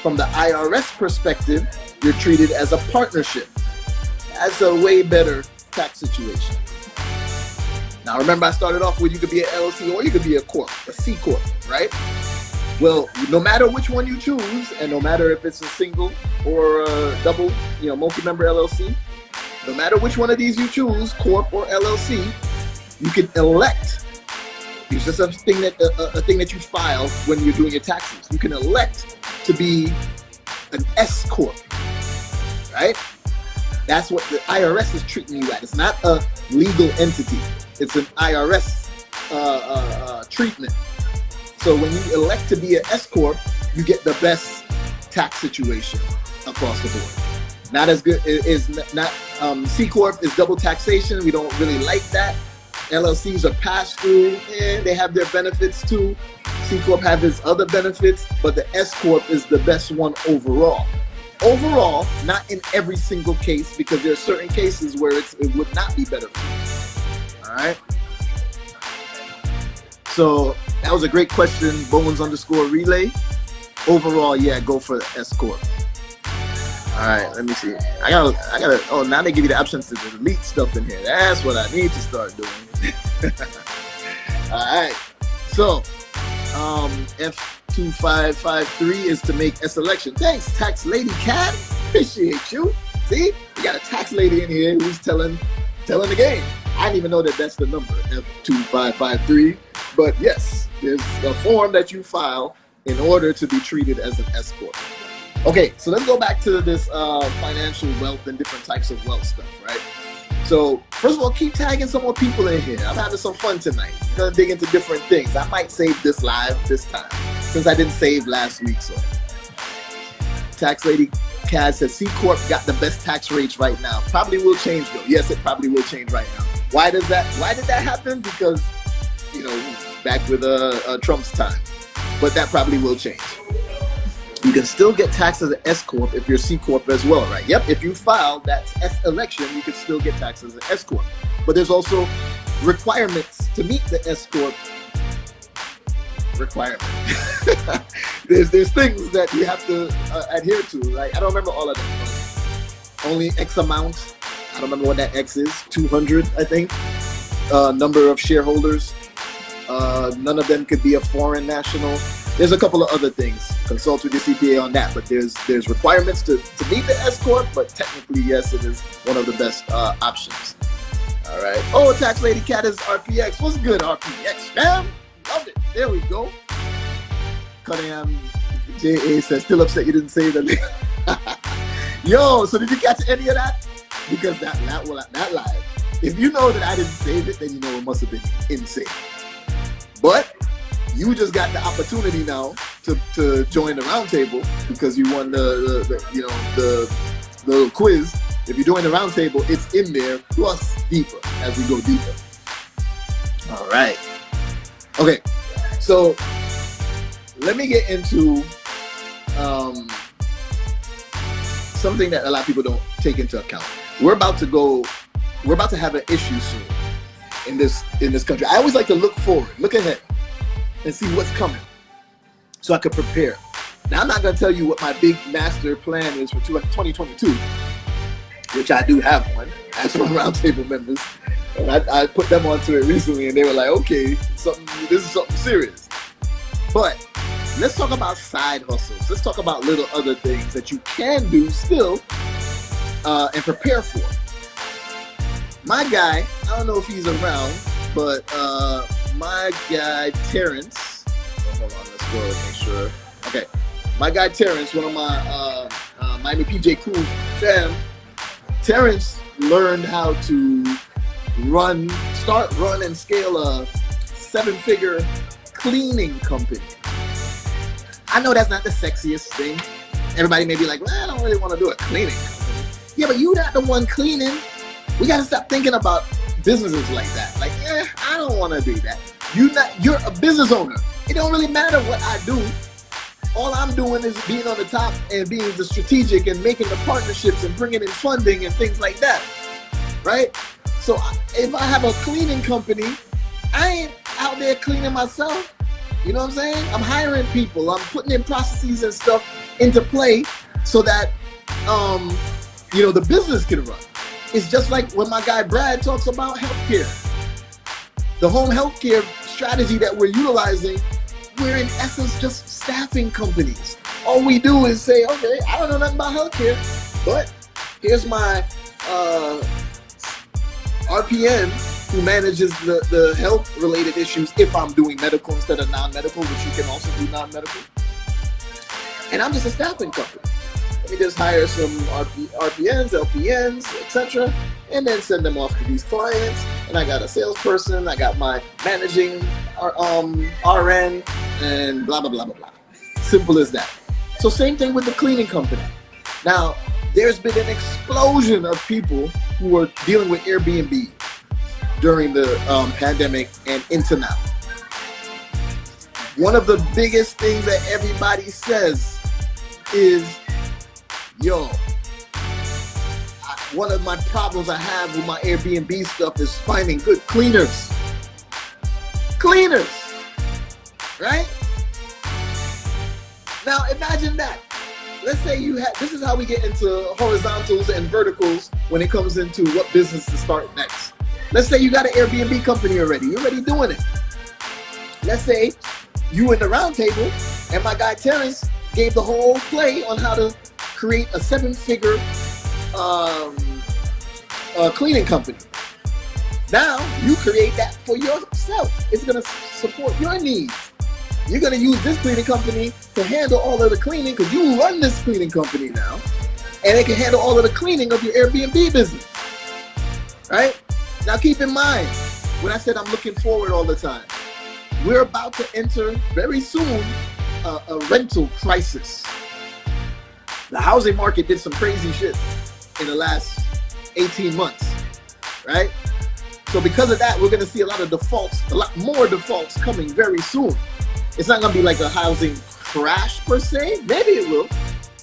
From the IRS perspective, you're treated as a partnership. That's a way better tax situation. Now, remember, I started off with you could be an LLC or you could be a corp, a C corp, right? Well, no matter which one you choose, and no matter if it's a single or a double, multi-member LLC, no matter which one of these you choose, corp or LLC, you can elect. It's just a thing that you file when you're doing your taxes. You can elect to be an S corp, right? That's what the IRS is treating you at. It's not a legal entity. It's an IRS treatment. So when you elect to be an S corp, you get the best tax situation across the board. Not as good is not C corp is double taxation. We don't really like that. LLCs are pass through, and they have their benefits too. C corp have its other benefits, but the S corp is the best one overall. Overall, not in every single case, because there are certain cases where it would not be better for you. All right. So that was a great question, Bones_relay. Overall, yeah, go for the S corp. All right, let me see. I gotta. Oh, now they give you the options to delete stuff in here. That's what I need to start doing. All right. So, F2553 is to make S election. Thanks, Tax Lady Cat. Appreciate you. See, we got a tax lady in here who's telling the game. I didn't even know that that's the number, F2553. But yes, there's a form that you file in order to be treated as an S corp. Okay, so let's go back to this financial wealth and different types of wealth stuff, right? So first of all, keep tagging some more people in here. I'm having some fun tonight. I'm gonna dig into different things. I might save this live this time, since I didn't save last week. So Tax Lady Kaz says C Corp got the best tax rates right now. Probably will change though. Yes, it probably will change right now. Why did that happen? Because, you know, back with Trump's time. But that probably will change. You can still get taxed as an S corp if you're C corp as well, right? Yep, if you file that S election, you can still get taxed as an S corp. But there's also requirements to meet the S corp requirement. there's things that you have to adhere to. Like, I don't remember all of them. Only X amount. I don't remember what that X is. 200, I think. Number of shareholders. None of them could be a foreign national. There's a couple of other things. Consult with your CPA on that. But there's requirements to meet the S corp. But technically, yes, it is one of the best options. All right. Oh, Tax Lady Cat is RPX. What's good, RPX, fam? Love it. There we go. Cunningham JA says, still upset you didn't say the link. Yo, so did you catch any of that? Because that live. If you know that I didn't save it, then you know it must have been insane. But you just got the opportunity now to join the roundtable because you won the little quiz. If you join the roundtable, it's in there plus deeper as we go deeper. All right. Okay. So let me get into something that a lot of people don't take into account. We're about to have an issue soon in this country. I always like to look forward, look ahead, and see what's coming so I could prepare. Now, I'm not going to tell you what my big master plan is for 2022, which I do have one. As my roundtable members, and I put them onto it recently, and they were like, "Okay, this is something serious." But let's talk about side hustles. Let's talk about little other things that you can do still and prepare for. My guy, I don't know if he's around, but my guy Terrence. Hold on, let's go and make sure. Okay, my guy Terrence, one of my Miami PJ Crew fam. Terrence learned how to start, run, and scale a 7-figure cleaning company. I know that's not the sexiest thing. Everybody may be like, well, I don't really want to do a cleaning company. Yeah, but you're not the one cleaning. We got to stop thinking about businesses like that. Like, I don't want to do that. You're a business owner. It don't really matter what I do. All I'm doing is being on the top and being the strategic and making the partnerships and bringing in funding and things like that, right? So if I have a cleaning company, I ain't out there cleaning myself. You know what I'm saying? I'm hiring people. I'm putting in processes and stuff into play so that, the business can run. It's just like when my guy Brad talks about healthcare. The home healthcare strategy that we're utilizing, we're in essence just staffing companies. All we do is say, okay, I don't know nothing about healthcare, but here's my RPN who manages the health related issues if I'm doing medical instead of non-medical, which you can also do non-medical. And I'm just a staffing company. Let me just hire some RPNs, LPNs, etc., and then send them off to these clients. and I got a salesperson, I got my managing RN, and blah, blah, blah, blah, blah. Simple as that. So same thing with the cleaning company. Now, there's been an explosion of people who are dealing with Airbnb during the pandemic and into now. One of the biggest things that everybody says is, yo, one of my problems I have with my Airbnb stuff is finding good cleaners. Cleaners, right? Now imagine that. Let's say you have, this is how we get into horizontals and verticals when it comes into what business to start next. Let's say you got an Airbnb company already. You're already doing it. Let's say you in the round table and my guy Terrence gave the whole play on how to create a 7-figure cleaning company. Now you create that for yourself. It's gonna support your needs. You're gonna use this cleaning company to handle all of the cleaning because you run this cleaning company now, and it can handle all of the cleaning of your Airbnb business. Right? Now keep in mind, when I said I'm looking forward all the time, we're about to enter very soon a rental crisis. The housing market did some crazy shit in the last 18 months, right? So because of that, we're gonna see a lot of defaults, a lot more defaults coming very soon. It's not gonna be like a housing crash per se. Maybe it will,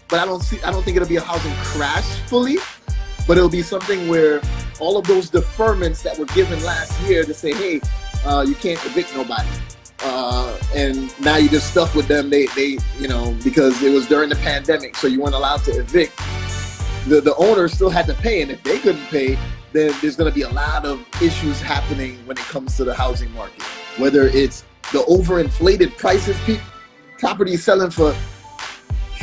but I don't think it'll be a housing crash fully, but it'll be something where all of those deferments that were given last year to say, hey, you can't evict nobody. And now you're just stuck with them. They, you know, because it was during the pandemic, so you weren't allowed to evict. The owner still had to pay, and if they couldn't pay, then there's going to be a lot of issues happening when it comes to the housing market. Whether it's the overinflated prices, properties selling for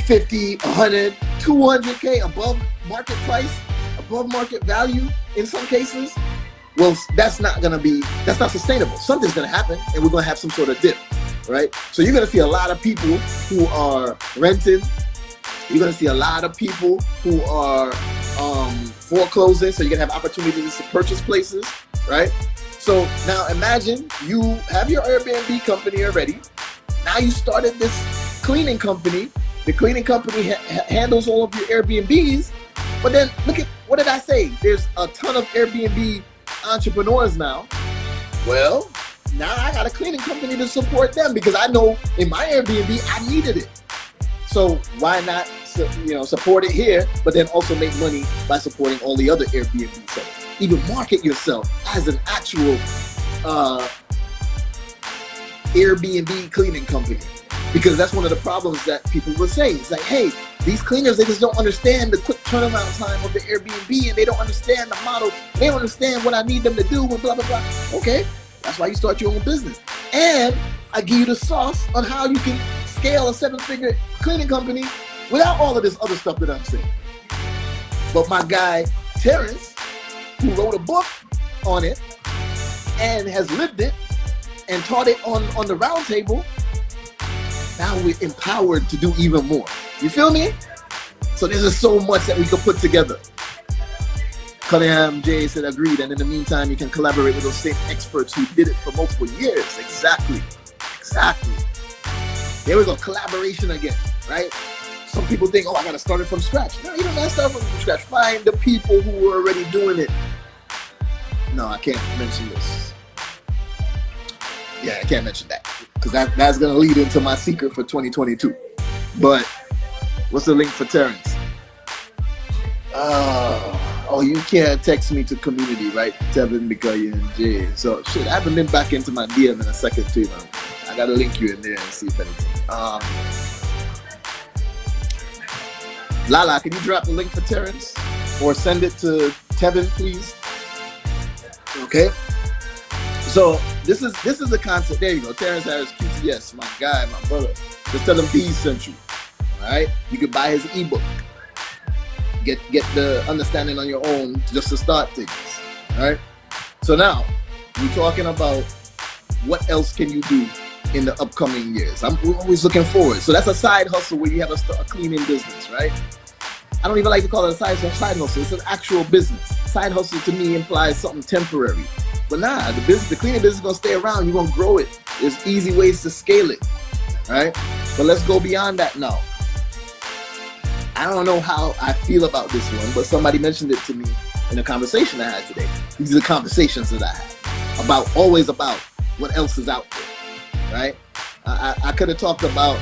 50, 100, 200K above market price, above market value in some cases. Well, that's not sustainable. Something's gonna happen and we're gonna have some sort of dip, right? So you're gonna see a lot of people who are renting. You're gonna see a lot of people who are foreclosing, so you're gonna have opportunities to purchase places, right? So now imagine you have your Airbnb company already. Now you started this cleaning company. The cleaning company handles all of your Airbnbs, but then look at, what did I say? There's a ton of Airbnb entrepreneurs now. Well, now I got a cleaning company to support them because I know in my Airbnb I needed it. So why not, support it here, but then also make money by supporting all the other Airbnb sites. Even market yourself as an actual Airbnb cleaning company, because that's one of the problems that people will say. It's like, hey, these cleaners, they just don't understand the quick turnaround time of the Airbnb, and they don't understand the model. They don't understand what I need them to do and blah, blah, blah. Okay, that's why you start your own business. And I give you the sauce on how you can scale a 7-figure cleaning company without all of this other stuff that I'm saying. But my guy, Terrence, who wrote a book on it and has lived it and taught it on the round table, now we're empowered to do even more. You feel me? So there's just so much that we could put together. Cunningham J said agreed, and in the meantime, you can collaborate with those same experts who did it for multiple years. Exactly. There we go, collaboration again, right? Some people think, oh, I gotta start it from scratch. No, you don't gotta start from scratch. Find the people who are already doing it. No, I can't mention this. Yeah, I can't mention that, because that's gonna lead into my secret for 2022. But what's the link for Terrence? Oh, you can't text me to community, right? Tevin, Mikoya, and Jay. So shit, I haven't been back into my DM in a second too, man. I gotta link you in there and see if anything. Lala, can you drop the link for Terrence? Or send it to Tevin, please? Okay. So this is the concept. There you go. Terrence Harris, QTS, my guy, my brother. Just tell him Beez sent you. All right. You can buy his ebook. Get the understanding on your own just to start things. All right. So now we're talking about what else can you do in the upcoming years. We're always looking forward. So that's a side hustle where you have a cleaning business, right? I don't even like to call it a side hustle. It's an actual business. Side hustle to me implies something temporary. But nah, the cleaning business is gonna stay around. You're gonna grow it. There's easy ways to scale it, right? But let's go beyond that now. I don't know how I feel about this one, but somebody mentioned it to me in a conversation I had today. These are the conversations that I have always about what else is out there, right? I could have talked about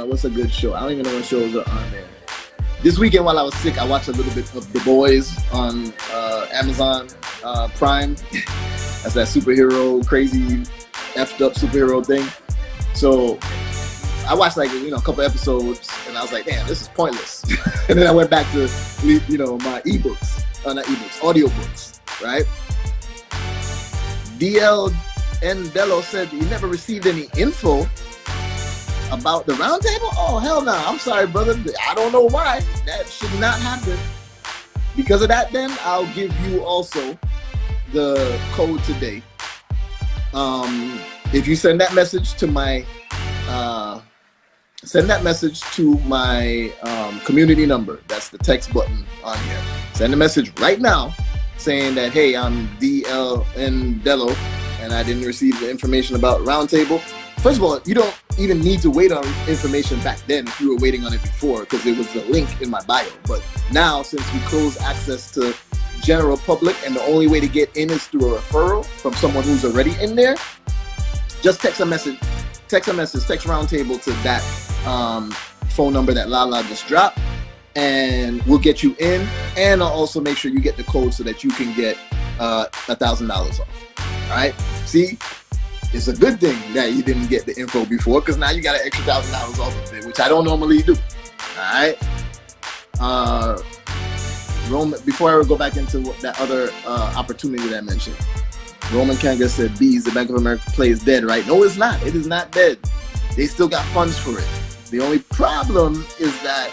what's a good show. I don't even know what shows are on there. This weekend while I was sick, I watched a little bit of The Boys on Amazon Prime. That's that superhero, crazy, effed up superhero thing. So I watched like, a couple episodes and I was like, damn, this is pointless. And then I went back to, my audiobooks, right? DL Bello said he never received any info about the roundtable. Oh, hell no. I'm sorry, brother. I don't know why. That should not happen. Because of that, then I'll give you also the code today. If you send that message to my community number, that's the text button on here. Send a message right now saying that, hey, I'm DLN Dello and I didn't receive the information about roundtable. First of all, you don't even need to wait on information back then if you were waiting on it before, because it was a link in my bio. But now, since we close access to general public and the only way to get in is through a referral from someone who's already in there, just text roundtable to that phone number that Lala just dropped, and we'll get you in. And I'll also make sure you get the code so that you can get $1,000 off. All right. See, it's a good thing that you didn't get the info before, because now you got an extra $1,000 off of it, which I don't normally do. All right. Roman, before I go back into that other opportunity that I mentioned, Roman Kanga said, Beez, the Bank of America play is dead, right? No, it's not. It is not dead. They still got funds for it. The only problem is that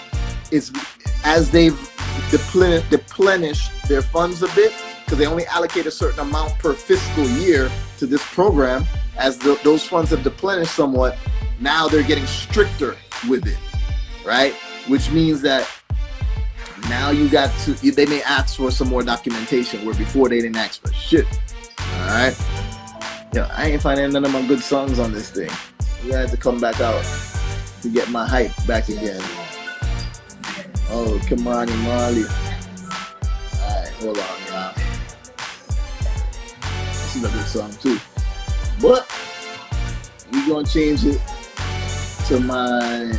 it's as they've replenished their funds a bit, because they only allocate a certain amount per fiscal year to this program. As those funds have deplenished somewhat, now they're getting stricter with it, right? Which means that now they may ask for some more documentation, where before they didn't ask for shit. All right. Yo, I ain't finding none of my good songs on this thing. You had to come back out to get my hype back again. Oh, come on, Molly. All right, hold on, y'all. This is a good song too. But we're gonna change it to my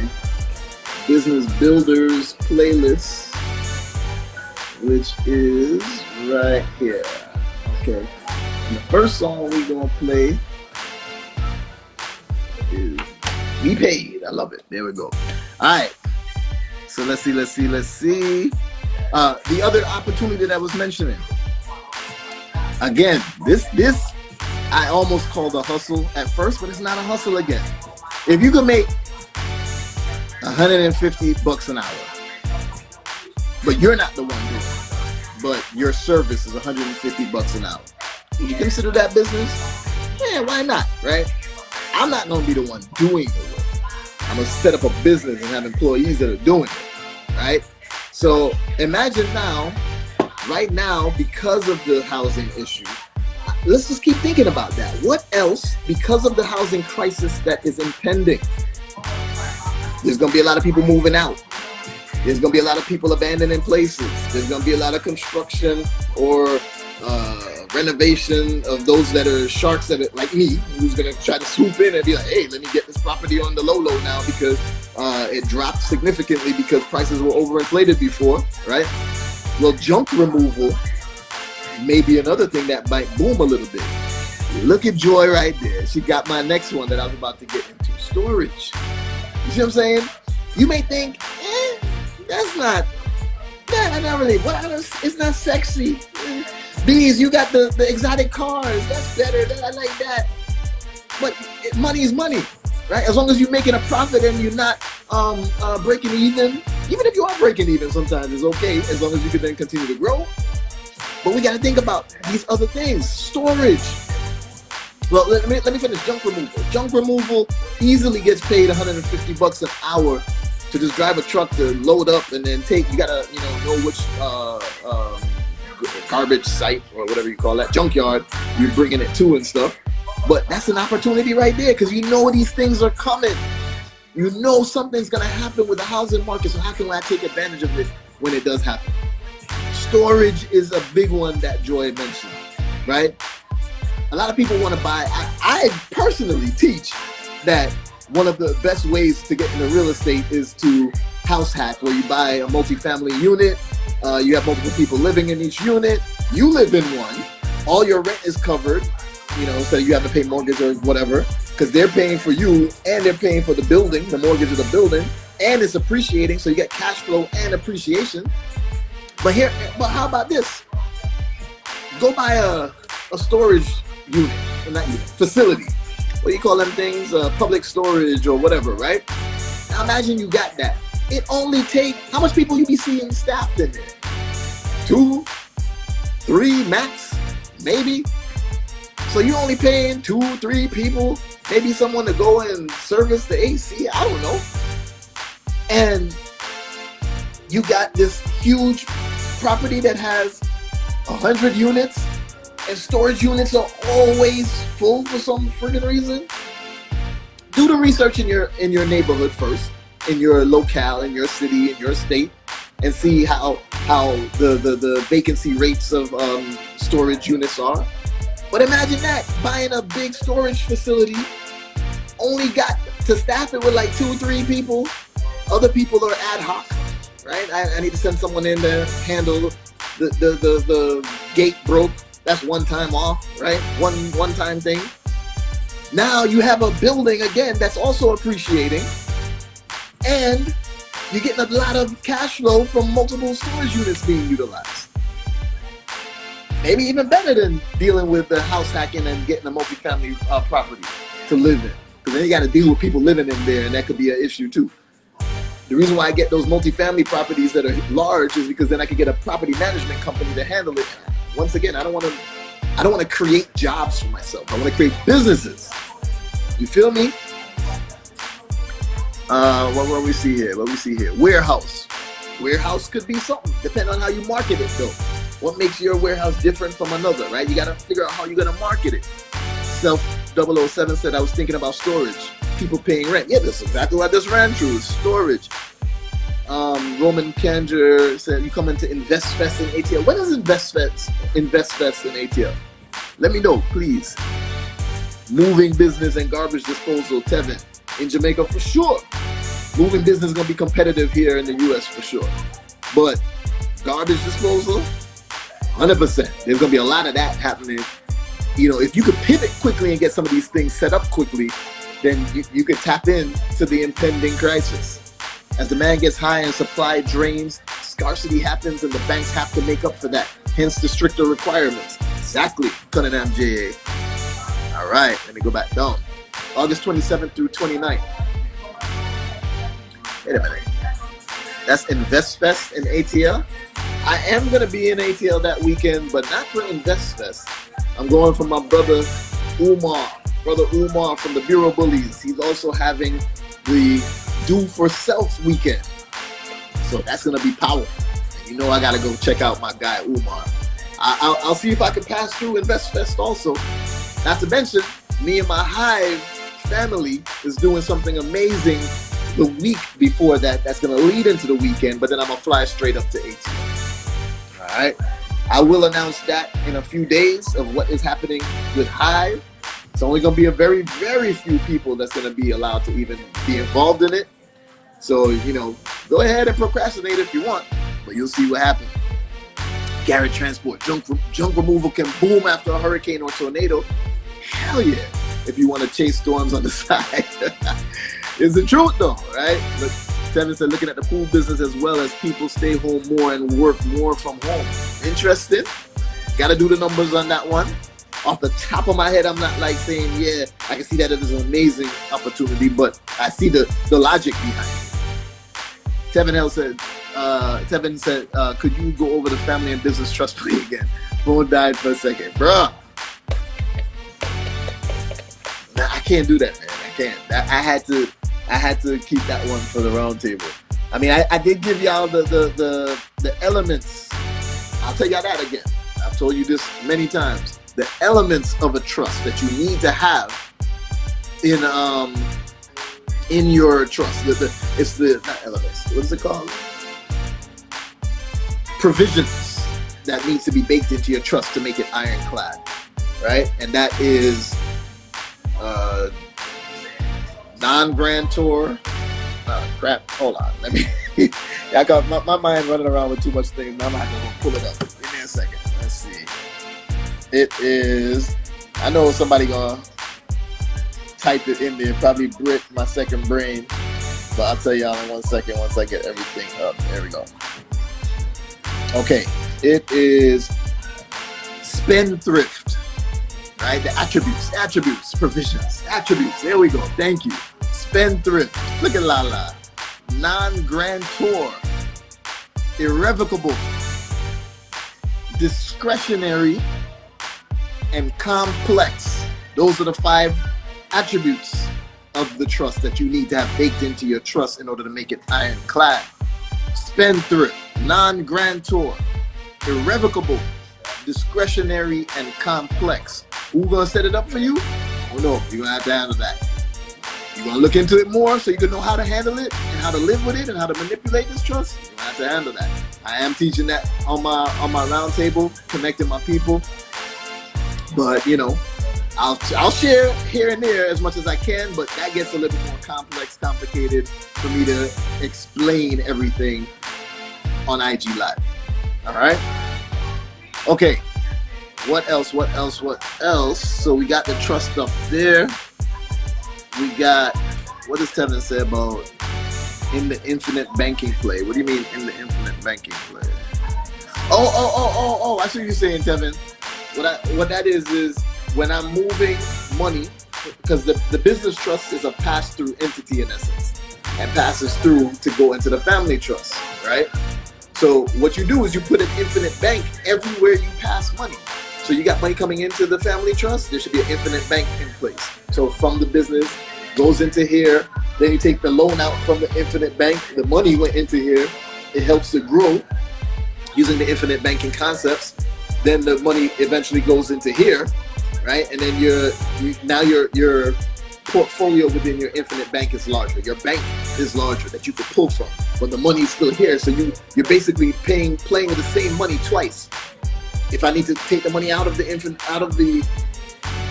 Business Builders playlist, which is right here. Okay. And the first song we're gonna play is Be Paid. I love it. There we go. All right. So let's see. The other opportunity that I was mentioning. Again, this I almost called a hustle at first, but it's not a hustle again. If you can make $150 an hour, but you're not the one doing it, but your service is $150 an hour, would you consider that business? Yeah, why not, right? I'm not going to be the one doing the work. I'm going to set up a business and have employees that are doing it, right? So imagine right now, because of the housing issue, let's just keep thinking about that. What else, because of the housing crisis that is impending? There's going to be a lot of people moving out. There's going to be a lot of people abandoning places. There's going to be a lot of construction or renovation of those that are sharks that are like me, who's going to try to swoop in and be like, hey, let me get this property on the low now because it dropped significantly because prices were overinflated before, right? Well, junk removal may be another thing that might boom a little bit. Look at Joy right there. She got my next one that I was about to get into, storage. You see what I'm saying? You may think, that's not really, it's not sexy. Beez, you got the exotic cars. That's better. I like that. But money is money, right? As long as you're making a profit and you're not breaking even if you are breaking even, sometimes it's okay, as long as you can then continue to grow. But we got to think about these other things. Storage. Well, let me finish. Junk removal. Junk removal easily gets paid $150 an hour to just drive a truck to load up and then take. You gotta, know which garbage site or whatever you call that, junkyard, you're bringing it to and stuff. But that's an opportunity right there, because these things are coming. Something's gonna happen with the housing market. So how can I take advantage of it when it does happen? Storage is a big one that Joy mentioned, right? A lot of people want to buy. I personally teach that one of the best ways to get into real estate is to house hack, where you buy a multifamily unit. You have multiple people living in each unit. You live in one. All your rent is covered, so you have to pay mortgage or whatever, because they're paying for you and they're paying for the building, the mortgage of the building, and it's appreciating, so you get cash flow and appreciation. But how about this? Go buy a storage unit, not unit, facility. What do you call them things? Public storage or whatever, right? Now imagine you got that. It only take, how much people you be seeing staffed in there? 2, 3 max, maybe. So you're only paying 2, 3 people, maybe someone to go and service the AC, I don't know. And you got this huge property that has 100 units, and storage units are always full for some friggin' reason. Do the research in your neighborhood first, in your locale, in your city, in your state, and see how the vacancy rates of storage units are. But imagine that, buying a big storage facility, only got to staff it with like 2 or 3 people. Other people are ad hoc, right? I need to send someone in to handle the gate broke. That's one time off, right? One time thing. Now you have a building again that's also appreciating, and you're getting a lot of cash flow from multiple storage units being utilized. Maybe even better than dealing with the house hacking and getting a multifamily property to live in. Because then you got to deal with people living in there, and that could be an issue too. The reason why I get those multifamily properties that are large is because then I could get a property management company to handle it. Once again, I don't want to create jobs for myself. I want to create businesses. You feel me? What we see here? Warehouse. Warehouse could be something, depending on how you market it though. What makes your warehouse different from another, right? You got to figure out how you're going to market it. Self 007 said, I was thinking about storage. People paying rent. Yeah, that's exactly what I just ran through, storage. Roman Kanger said, you come into InvestFest in ATL. When is InvestFest in ATL? Let me know, please. Moving business and garbage disposal, Tevin. In Jamaica, for sure. Moving business is going to be competitive here in the U.S. for sure. But garbage disposal, 100%. There's going to be a lot of that happening. If you could pivot quickly and get some of these things set up quickly, then you could tap into the impending crisis. As demand gets high and supply drains, scarcity happens and the banks have to make up for that. Hence the stricter requirements. Exactly, Cunningham JA. All right, let me go back down. August 27th through 29th. Wait a minute. That's InvestFest in ATL. I am going to be in ATL that weekend, but not for InvestFest. I'm going for my brother Umar from the Bureau Bullies. He's also having the Do for Self weekend. So that's going to be powerful. And I got to go check out my guy Umar. I'll see if I can pass through InvestFest also. Not to mention, me and my Hive family is doing something amazing the week before that. That's going to lead into the weekend, but then I'm going to fly straight up to ATL. All right. I will announce that in a few days of what is happening with Hive. It's only going to be a very, very few people that's going to be allowed to even be involved in it. So, go ahead and procrastinate if you want, but you'll see what happens. Garrett Transport, junk removal can boom after a hurricane or tornado. Hell yeah, if you want to chase storms on the side. It's the truth though, right? Look, Tevin said, looking at the pool business as well as people stay home more and work more from home. Interesting. Got to do the numbers on that one. Off the top of my head, I'm not like saying, yeah, I can see that it is an amazing opportunity, but I see the logic behind it. Tevin said, could you go over the family and business trust play again? Phone died for a second. Bruh. Nah, I can't do that, man. I can't. I had to keep that one for the round table. I mean, I did give y'all the elements. I'll tell y'all that again. I've told you this many times. The elements of a trust that you need to have in your trust. It's the not elements. What is it called? Provisions that needs to be baked into your trust to make it ironclad, right? And that is non-grantor. Crap. Hold on. Let me. I got my mind running around with too much things. Now I'm gonna have to pull it up. Give me a second. Let's see. It is. I know somebody gonna type it in there. Probably Brit, my second brain. But I'll tell y'all in 1 second once I get everything up. There we go. Okay. It is spendthrift. Right? The attributes, provisions, attributes. There we go. Thank you. Spendthrift. Look at Lala. Non-grantor. Irrevocable. Discretionary. And complex. Those are the 5 attributes of the trust that you need to have baked into your trust in order to make it ironclad. Spendthrift. Non-grantor. Irrevocable. Discretionary and complex. Who's gonna set it up for you? Oh no, you're gonna have to handle that. You're gonna look into it more so you can know how to handle it and how to live with it and how to manipulate this trust. You're gonna have to handle that. I am teaching that on my roundtable, connecting my people. But you know, I'll share here and there as much as I can, but that gets a little bit more complex, complicated for me to explain everything on IG Live. All right. Okay. What else? So we got the trust up there. We got, what does Tevin say about in the infinite banking play? What do you mean in the infinite banking play? Oh, I see what you're saying, Tevin. What that is when I'm moving money, because the business trust is a pass-through entity in essence, and passes through to go into the family trust, right? So what you do is you put an infinite bank everywhere you pass money. So you got money coming into the family trust, there should be an infinite bank in place. So from the business, goes into here, then you take the loan out from the infinite bank, the money went into here, it helps to grow using the infinite banking concepts. Then the money eventually goes into here, right? And then your portfolio within your infinite bank is larger. Your bank is larger that you could pull from, but the money is still here. So you're basically playing with the same money twice. If I need to take the money out of the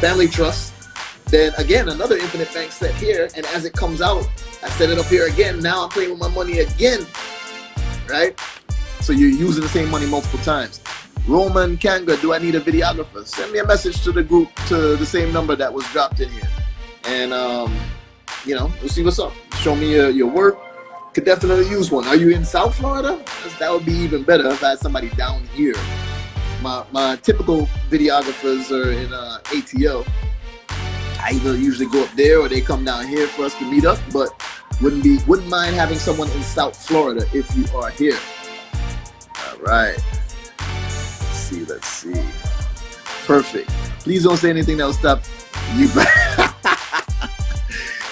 family trust, then again, another infinite bank set here. And as it comes out, I set it up here again. Now I'm playing with my money again, right? So you're using the same money multiple times. Roman Kanga, do I need a videographer? Send me a message to the group to the same number that was dropped in here. And, we'll see what's up. Show me your work. Could definitely use one. Are you in South Florida? That would be even better if I had somebody down here. My typical videographers are in ATL. I either usually go up there or they come down here for us to meet up, but wouldn't mind having someone in South Florida if you are here. All right. Let's see. Perfect. Please don't say anything that will stop you.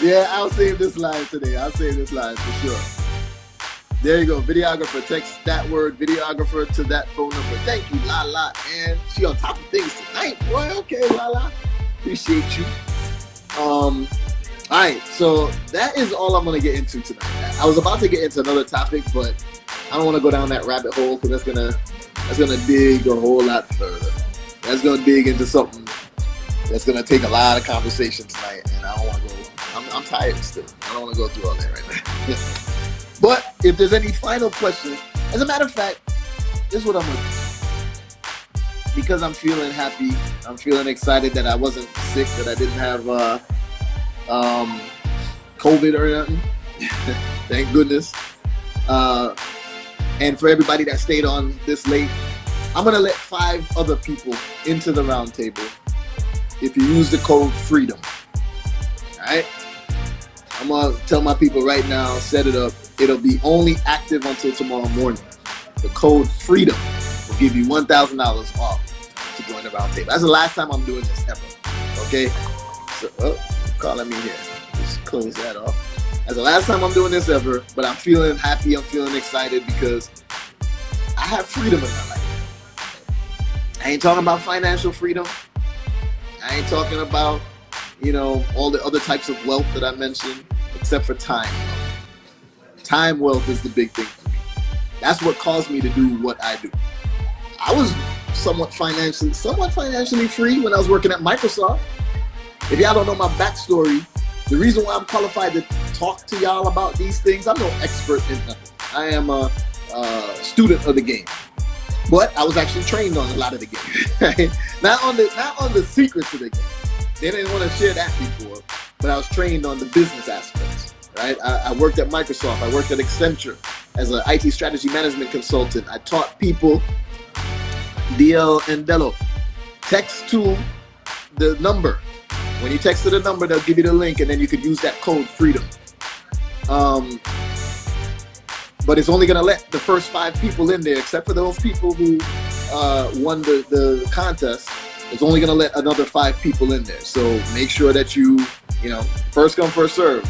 Yeah, I'll save this live today. I'll save this live for sure. There you go. Videographer. Text that word videographer to that phone number. Thank you, Lala. And she on top of things tonight. Boy, okay, Lala. Appreciate you. All right. So that is all I'm going to get into tonight. I was about to get into another topic, but I don't want to go down that rabbit hole because that's gonna dig a whole lot further. That's gonna dig into something that's gonna take a lot of conversation tonight, and I don't want to go. I'm tired still. I don't want to go through all that right now. But if there's any final questions, as a matter of fact, this is what I'm gonna do. Because I'm feeling happy, I'm feeling excited that I wasn't sick, that I didn't have COVID or nothing. Thank goodness. And for everybody that stayed on this late, I'm going to let 5 other people into the roundtable if you use the code FREEDOM. All right? I'm going to tell my people right now, set it up. It'll be only active until tomorrow morning. The code FREEDOM will give you $1,000 off to join the roundtable. That's the last time I'm doing this ever. Okay? So, calling me here. Just close that off. That's the last time I'm doing this ever, but I'm feeling happy. I'm feeling excited because I have freedom in my life. I ain't talking about financial freedom. I ain't talking about, all the other types of wealth that I mentioned, except for time. Time wealth is the big thing for me. That's what caused me to do what I do. I was somewhat financially free when I was working at Microsoft. If y'all don't know my backstory, the reason why I'm qualified to talk to y'all about these things, I'm no expert in nothing. I am a student of the game, but I was actually trained on a lot of the game. Right? Not on the secrets of the game. They didn't want to share that before, but I was trained on the business aspects. Right? I worked at Microsoft. I worked at Accenture as an IT strategy management consultant. I taught people DL and Dello. Text to the number. When you text to the number, they'll give you the link, and then you could use that code FREEDOM. But it's only going to let the first 5 people in there, except for those people who won the contest. It's only going to let another 5 people in there. So make sure that you first come, first serve.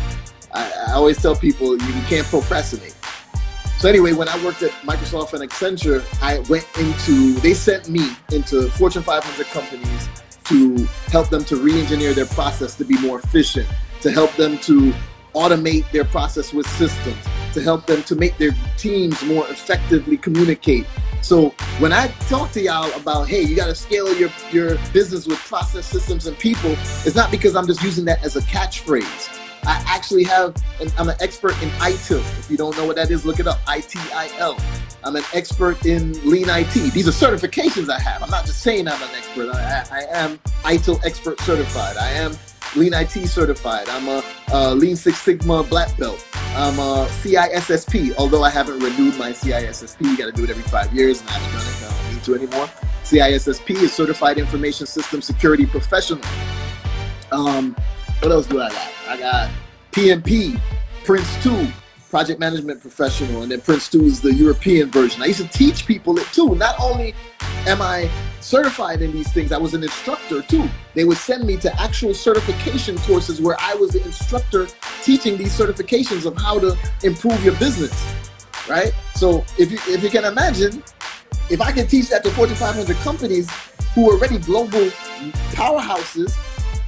I always tell people you can't procrastinate. So anyway, when I worked at Microsoft and Accenture, they sent me into Fortune 500 companies to help them to re-engineer their process to be more efficient, to help them to automate their process with systems, to help them to make their teams more effectively communicate. So when I talk to y'all about, hey, you got to scale your business with process, systems, and people, it's not because I'm just using that as a catchphrase. I actually I'm an expert in ITIL. If you don't know what that is, look it up, ITIL. I'm an expert in Lean IT. These are certifications I have. I'm not just saying I'm an expert. I am ITIL expert certified. I am Lean IT certified. I'm a Lean Six Sigma black belt. I'm a CISSP, although I haven't renewed my CISSP. You got to do it every 5 years, and I haven't done it. I don't need to anymore. CISSP is Certified Information System Security Professional. What else do I got? I got PMP, Prince 2, Project Management Professional, and then Prince 2 is the European version. I used to teach people it too. Not only am I certified in these things, I was an instructor too. They would send me to actual certification courses where I was the instructor teaching these certifications of how to improve your business, right? So if you can imagine, if I can teach that to Fortune 500 companies who are already global powerhouses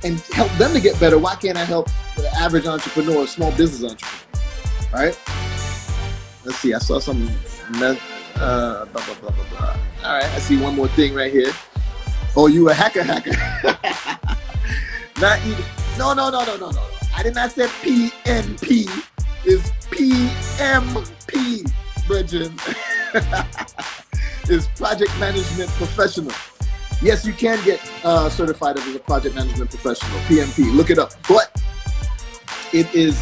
and help them to get better, why can't I help the average entrepreneur, small business entrepreneur, right? Let's see, I saw some, blah, blah, blah, blah, blah. All right, I see one more thing right here. Oh, you a hacker. Not even, no. I did not say PNP, it's PMP, brethren. It's Project Management Professional. Yes, you can get certified as a project management professional, PMP. Look it up. But it is.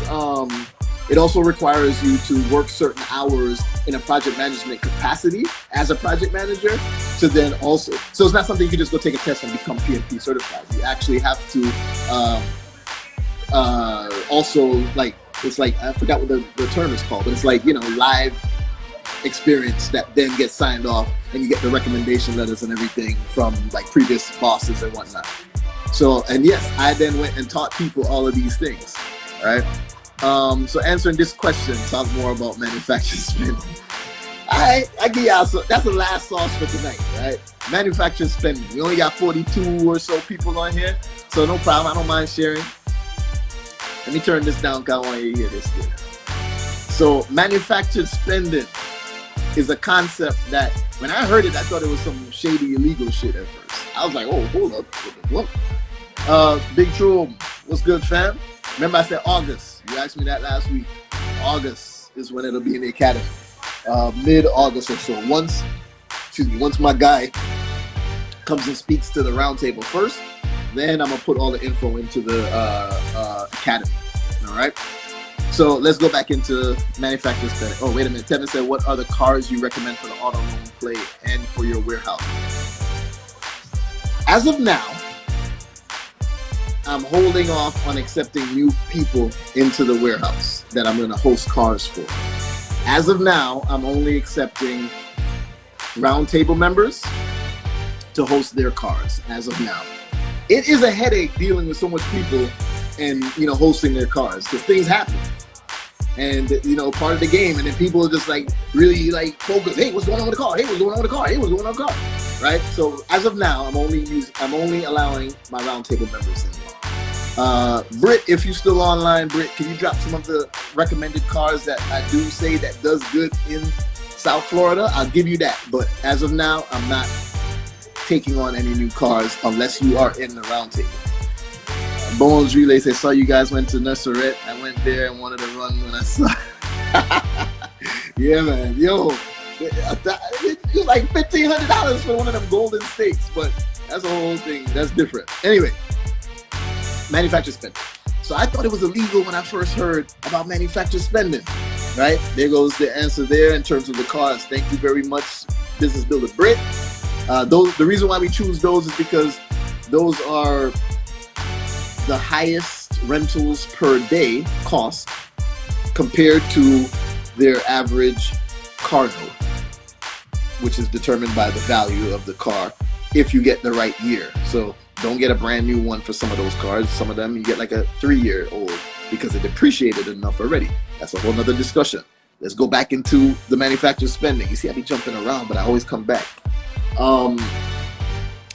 It also requires you to work certain hours in a project management capacity as a project manager. To then also, so it's not something you can just go take a test and become PMP certified. You actually have to also it's like I forgot what the term is called, but it's like live experience that then gets signed off, and you get the recommendation letters and everything from like previous bosses and whatnot. So, and yes, I then went and taught people all of these things, right? So answering this question, talk more about manufacturing spending. I give y'all, so that's the last sauce for tonight, right? Manufacturing spending. We only got 42 or so people on here, so no problem. I don't mind sharing. Let me turn this down because I want you to hear this thing. So manufactured spending is a concept that when I heard it, I thought it was some shady illegal shit at first. I was like, oh, hold up, what? Big True, what's good, fam? Remember I said August. You asked me that last week. August is when it'll be in the academy. Mid-August or so. Once my guy comes and speaks to the roundtable first, then I'm gonna put all the info into the academy. All right. So let's go back into manufacturing spending. Oh, wait a minute. Tevin said, what are the cars you recommend for the auto loan play and for your warehouse? As of now, I'm holding off on accepting new people into the warehouse that I'm going to host cars for. As of now, I'm only accepting roundtable members to host their cars as of now. It is a headache dealing with so much people and hosting their cars because things happen. and you know, part of the game. And then people are just like really like focused. Hey, what's going on with the car? Hey, what's going on with the car? Hey, what's going on with the car? Right. So as of now, I'm only allowing my roundtable members in. Britt, if you're still online, Britt, can you drop some of the recommended cars that I do say that does good in South Florida? I'll give you that. But as of now, I'm not taking on any new cars unless you are in the roundtable. Bones Relay says, saw you guys went to Nesseret. I went there and wanted to run when I saw. Yeah, man. Yo, it was like $1,500 for one of them golden steaks, but that's a whole thing. That's different. Anyway. Manufacturer spending. So I thought it was illegal when I first heard about manufacturer spending, right? There goes the answer there in terms of the cars. Thank you very much, Business Builder Brit. The reason why we choose those is because those are the highest rentals per day cost compared to their average car note, which is determined by the value of the car if you get the right year. So don't get a brand new one for some of those cars. Some of them you get like a 3-year-old because it depreciated enough already. That's a whole nother discussion. Let's go back into the manufacturer spending. You see, I be jumping around, but I always come back.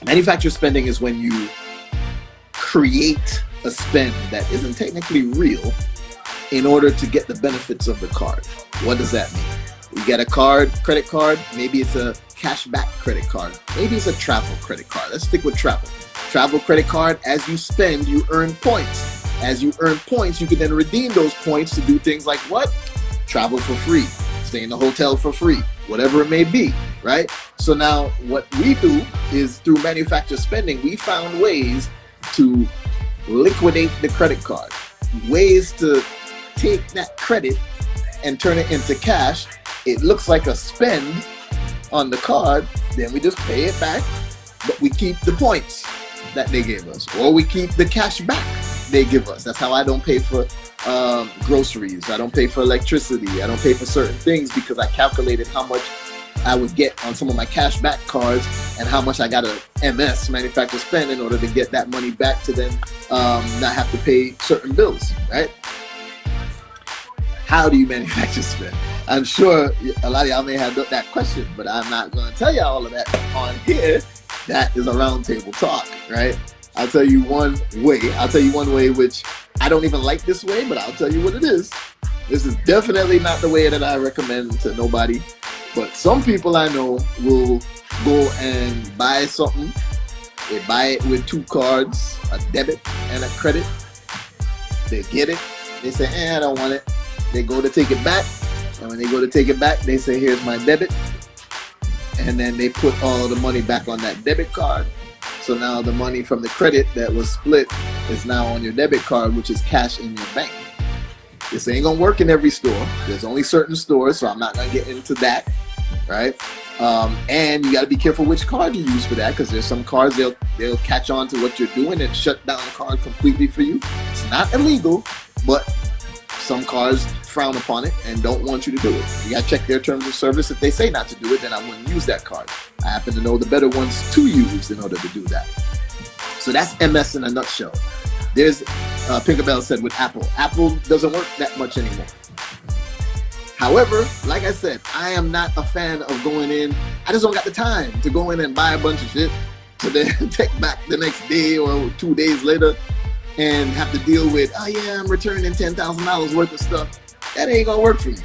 Manufacturer spending is when you create a spend that isn't technically real in order to get the benefits of the card. What does that mean? You get a card, credit card, maybe it's a cashback credit card. Maybe it's a travel credit card. Let's stick with travel. Travel credit card, as you spend, you earn points. As you earn points, you can then redeem those points to do things like what? Travel for free, stay in the hotel for free, whatever it may be, right? So now what we do is through manufacturer spending, we found ways to liquidate the credit card, ways to take that credit and turn it into cash. It looks like a spend on the card, then we just pay it back, but we keep the points that they gave us, or we keep the cash back they give us. That's how I don't pay for groceries. I don't pay for electricity. I don't pay for certain things because I calculated how much I would get on some of my cash back cards and how much I got to MS, manufacturer spend, in order to get that money back to then not have to pay certain bills, right? How do you manufacture spend? I'm sure a lot of y'all may have that question, but I'm not going to tell y'all all of that on here. That is a roundtable talk, right? I'll tell you one way, which I don't even like this way, but I'll tell you what it is. This is definitely not the way that I recommend to nobody, but some people I know will go and buy something. They buy it with 2 cards, a debit and a credit. They get it. They say, I don't want it. They go to take it back. And when they go to take it back, they say, here's my debit. And then they put all of the money back on that debit card. So now the money from the credit that was split is now on your debit card, which is cash in your bank. This ain't gonna work in every store. There's only certain stores, so I'm not gonna get into that, right? And you gotta be careful which card you use for that, because there's some cards they'll catch on to what you're doing and shut down the card completely for you. It's not illegal, but some cards frown upon it and don't want you to do it. You gotta check their terms of service. If they say not to do it, then I wouldn't use that card. I happen to know the better ones to use in order to do that. So that's MS in a nutshell. There's Pinkerbell said with Apple. Apple doesn't work that much anymore. However, like I said, I am not a fan of going in. I just don't got the time to go in and buy a bunch of shit to then take back the next day or 2 days later and have to deal with, oh yeah, I'm returning $10,000 worth of stuff. That ain't gonna work for me,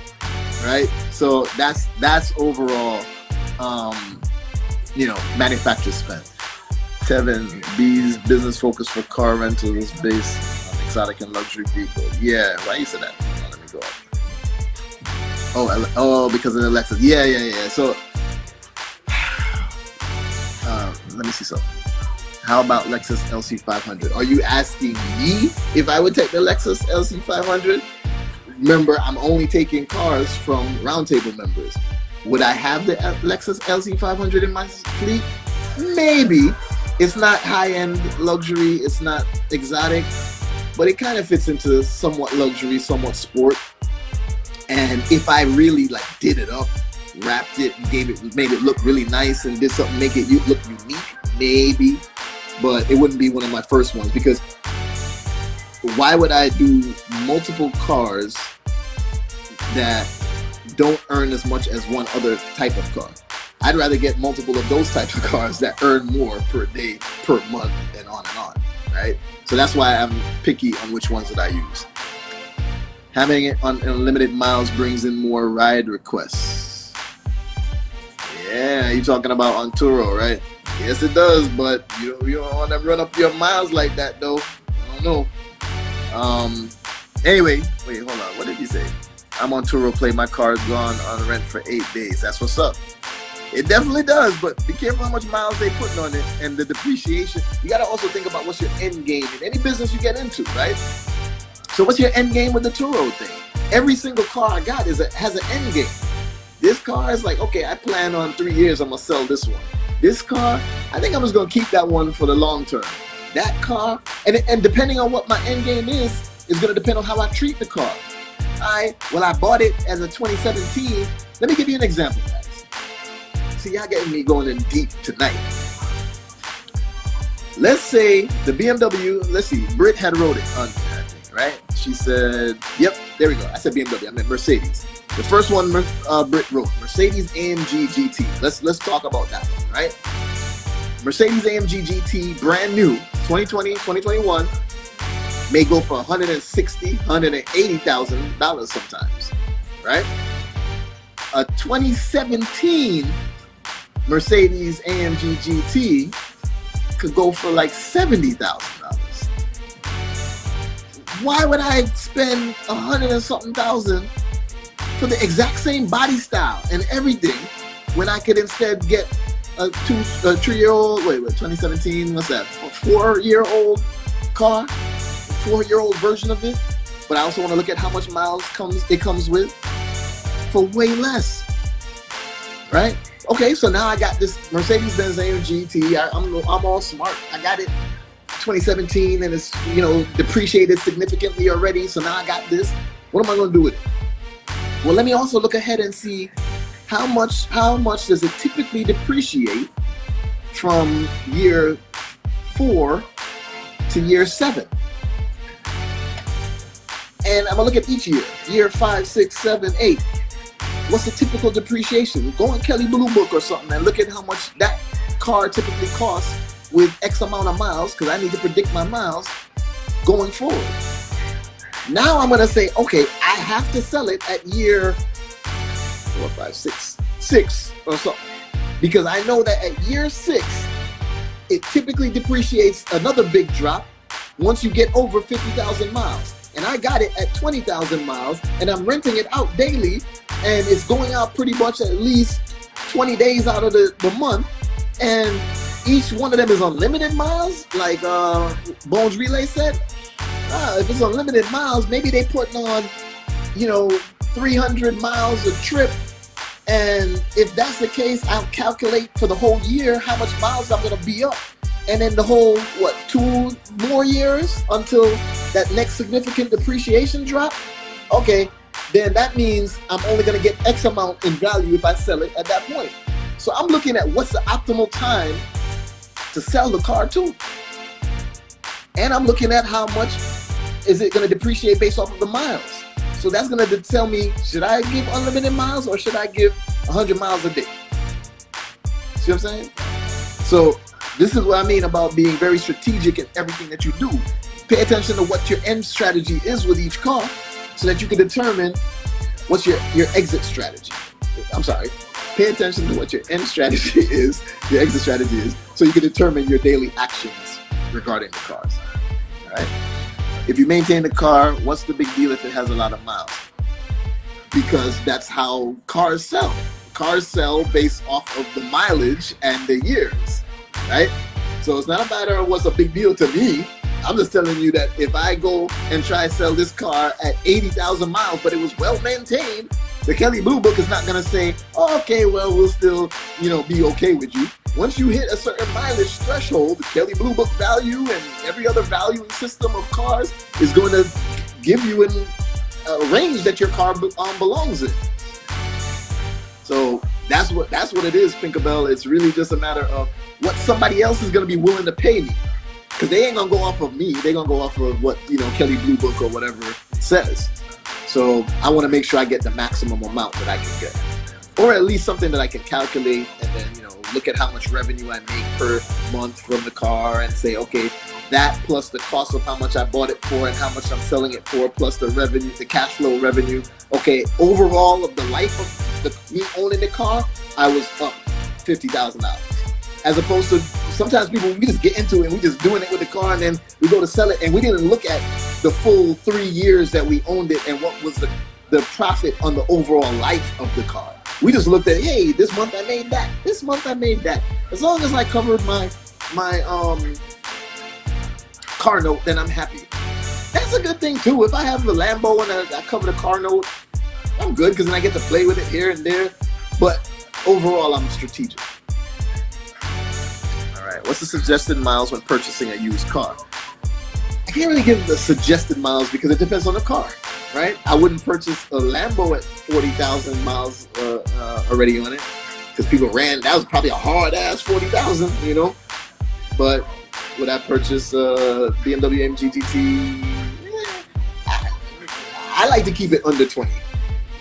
right? So that's overall, manufacturer spend. Tevin, Beez business focus for car rentals based on exotic and luxury vehicles. Yeah, why you said that? Let me go up. Oh, because of the Lexus. Yeah. So, let me see something. How about Lexus LC500? Are you asking me if I would take the Lexus LC500? Remember, I'm only taking cars from roundtable members. Would I have the Lexus LC500 in my fleet? Maybe. It's not high-end luxury. It's not exotic, but it kind of fits into somewhat luxury, somewhat sport. And if I really did it up, wrapped it, made it look really nice, and did something make it look unique, maybe. But it wouldn't be one of my first ones, because why would I do multiple cars that don't earn as much as one other type of car. I'd rather get multiple of those types of cars that earn more per day, per month, and on, right? So that's why I'm picky on which ones that I use. Having it on unlimited miles brings in more ride requests. Yeah, you're talking about on Turo, right? Yes, it does, but you don't want to run up your miles like that, though. I don't know. Anyway, wait, hold on. What did he say? I'm on Turo Play. My car's gone on rent for 8 days. That's what's up. It definitely does, but be careful how much miles they put on it and the depreciation. You got to also think about what's your end game in any business you get into, right? So what's your end game with the Turo thing? Every single car I got has an end game. This car is like, okay, I plan on 3 years, I'm going to sell this one. This car, I think I'm just going to keep that one for the long term. That car, and depending on what my end game is going to depend on how I treat the car. I bought it as a 2017. Let me give you an example, guys. See, y'all getting me going in deep tonight. Let's say the BMW, let's see, Britt had wrote it on that thing, right? She said, yep, there we go. I said BMW, I meant Mercedes. The first one Britt wrote, Mercedes AMG GT. Let's talk about that one, right? Mercedes AMG GT, brand new, 2020, 2021, may go for $160,000, $180,000 sometimes, right? A 2017 Mercedes AMG GT could go for like $70,000. Why would I spend $100 and something thousand for the exact same body style and everything when I could instead get a 3-year-old, 2017, what's that, 4-year-old car, 4-year-old version of it, but I also want to look at how much miles it comes with for way less, right? Okay, so now I got this Mercedes-Benz AMG GT. I'm all smart. I got it 2017 and it's, depreciated significantly already. So now I got this. What am I going to do with it? Well, let me also look ahead and see how much does it typically depreciate from year 4 to year 7. And I'm going to look at each year 5, 6, 7, 8. What's the typical depreciation? Go on Kelley Blue Book or something and look at how much that car typically costs with X amount of miles, because I need to predict my miles going forward. Now I'm going to say, okay, I have to sell it at year 4, 5, 6 or something, because I know that at year 6, it typically depreciates another big drop once you get over 50,000 miles. And I got it at 20,000 miles, and I'm renting it out daily, and it's going out pretty much at least 20 days out of the month, and each one of them is unlimited miles, like Bones Relay said. If it's unlimited miles, maybe they putting on, 300 miles a trip, and if that's the case, I'll calculate for the whole year how much miles I'm going to be up. And then the whole, 2 more years until that next significant depreciation drop? Okay, then that means I'm only going to get X amount in value if I sell it at that point. So I'm looking at what's the optimal time to sell the car to. And I'm looking at how much is it going to depreciate based off of the miles. So that's going to tell me, should I give unlimited miles or should I give 100 miles a day? See what I'm saying? So this is what I mean about being very strategic in everything that you do. Pay attention to what your end strategy is with each car so that you can determine what's your exit strategy. I'm sorry. Pay attention to what your end strategy is, your exit strategy is, so you can determine your daily actions regarding the cars. All right? If you maintain the car, what's the big deal if it has a lot of miles? Because that's how cars sell. Cars sell based off of the mileage and the years. Right? So it's not a matter of what's a big deal to me. I'm just telling you that if I go and try to sell this car at 80,000 miles, but it was well maintained, the Kelley Blue Book is not going to say, oh, okay, well, we'll still, be okay with you. Once you hit a certain mileage threshold, the Kelley Blue Book value and every other valuing system of cars is going to give you a range that your car belongs in. So that's what it is, Pinkerbell. It's really just a matter of what somebody else is going to be willing to pay me. Because they ain't going to go off of me. They're going to go off of what, Kelley Blue Book or whatever says. So I want to make sure I get the maximum amount that I can get, or at least something that I can calculate and then, you know, look at how much revenue I make per month from the car and say, okay, that plus the cost of how much I bought it for and how much I'm selling it for, plus the revenue, the cash flow revenue. Okay, overall of the life of me owning the car, I was up $50,000. As opposed to sometimes people, we just get into it and we just doing it with the car and then we go to sell it and we didn't look at the full 3 years that we owned it and what was the profit on the overall life of the car. We just looked at, hey, this month I made that. This month I made that. As long as I covered my car note, then I'm happy. That's a good thing too. If I have a Lambo and I cover the car note, I'm good because then I get to play with it here and there. But overall, I'm strategic. All right, what's the suggested miles when purchasing a used car? I can't really give the suggested miles because it depends on the car, right? I wouldn't purchase a Lambo at 40,000 miles already on it because people ran. That was probably a hard ass 40,000, you know. But would I purchase a BMW AMG GT? I like to keep it under 20,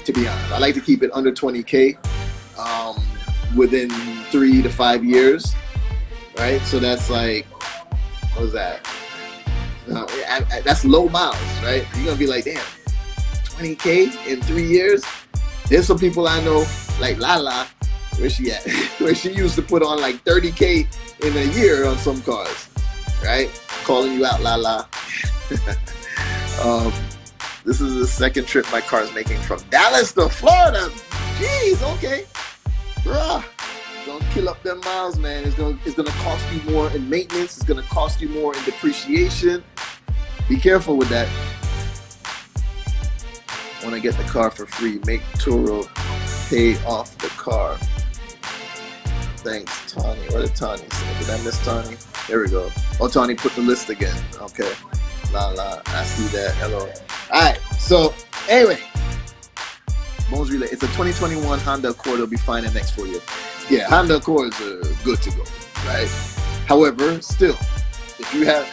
to be honest. I like to keep it under 20K within 3 to 5 years, right? So that's like, what was that? That's low miles, right? You're gonna be like, damn, 20K in 3 years? There's some people I know, like Lala, where's she at? Where she used to put on like 30K in a year on some cars, right? Calling you out, Lala. This is the second trip my car is making from Dallas to Florida. Jeez, okay. Bruh. Gonna kill up them miles, man. It's gonna cost you more in maintenance. It's gonna cost you more in depreciation. Be careful with that. Want to get the car for free? Make Turo pay off the car. Thanks, Tawny. What did Tawny say? Did I miss Tawny? There we go. Oh, Tawny put the list again. Okay. La, I see that. Hello. All right. So anyway, Bones Relay. It's a 2021 Honda Accord. It'll be fine in the next 4 years. Yeah, Honda Accords are good to go, right? However, still, if you have,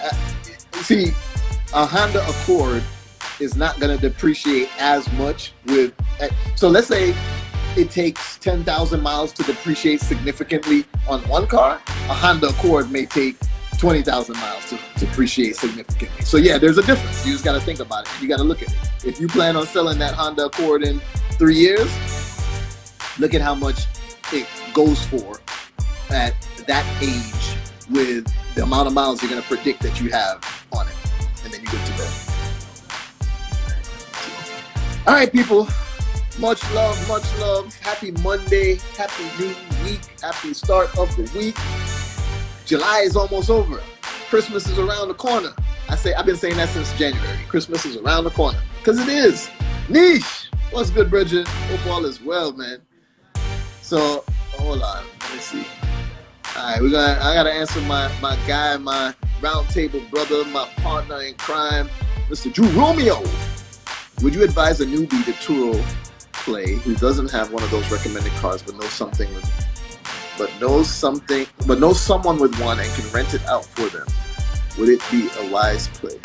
see, a Honda Accord is not going to depreciate as much with, so let's say it takes 10,000 miles to depreciate significantly on one car. A Honda Accord may take 20,000 miles to depreciate significantly. So yeah, there's a difference. You just got to think about it. You got to look at it. If you plan on selling that Honda Accord in 3 years, look at how much it goes for at that age with the amount of miles you're going to predict that you have on it, and then you're good to go. All right, people, much love. Happy Monday, happy new week, happy start of the week. July is almost over. Christmas is around the corner. I've been saying that since January. Christmas is around the corner because it is. Niche, what's good, Bridget? Hope all is well, man. So hold on, let me see. All right, I gotta answer my guy, my roundtable brother, my partner in crime, Mr. Drew Romeo. Would you advise a newbie to Turo play who doesn't have one of those recommended cars but knows someone with one and can rent it out for them? Would it be a wise play?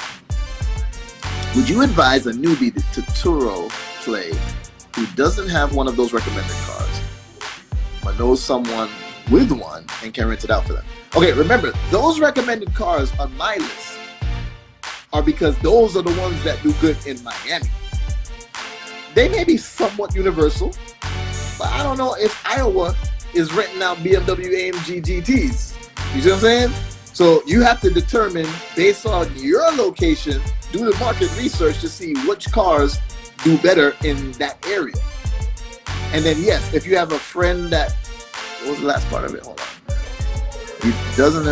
Would you advise a newbie to Turo play who doesn't have one of those recommended cars but knows someone with one and can rent it out for them? Okay, remember, those recommended cars on my list are because those are the ones that do good in Miami. They may be somewhat universal, but I don't know if Iowa is renting out BMW AMG GTs. You see what I'm saying? So you have to determine, based on your location, do the market research to see which cars do better in that area. And then yes, if you have a friend that, what was the last part of it? Hold on. He doesn't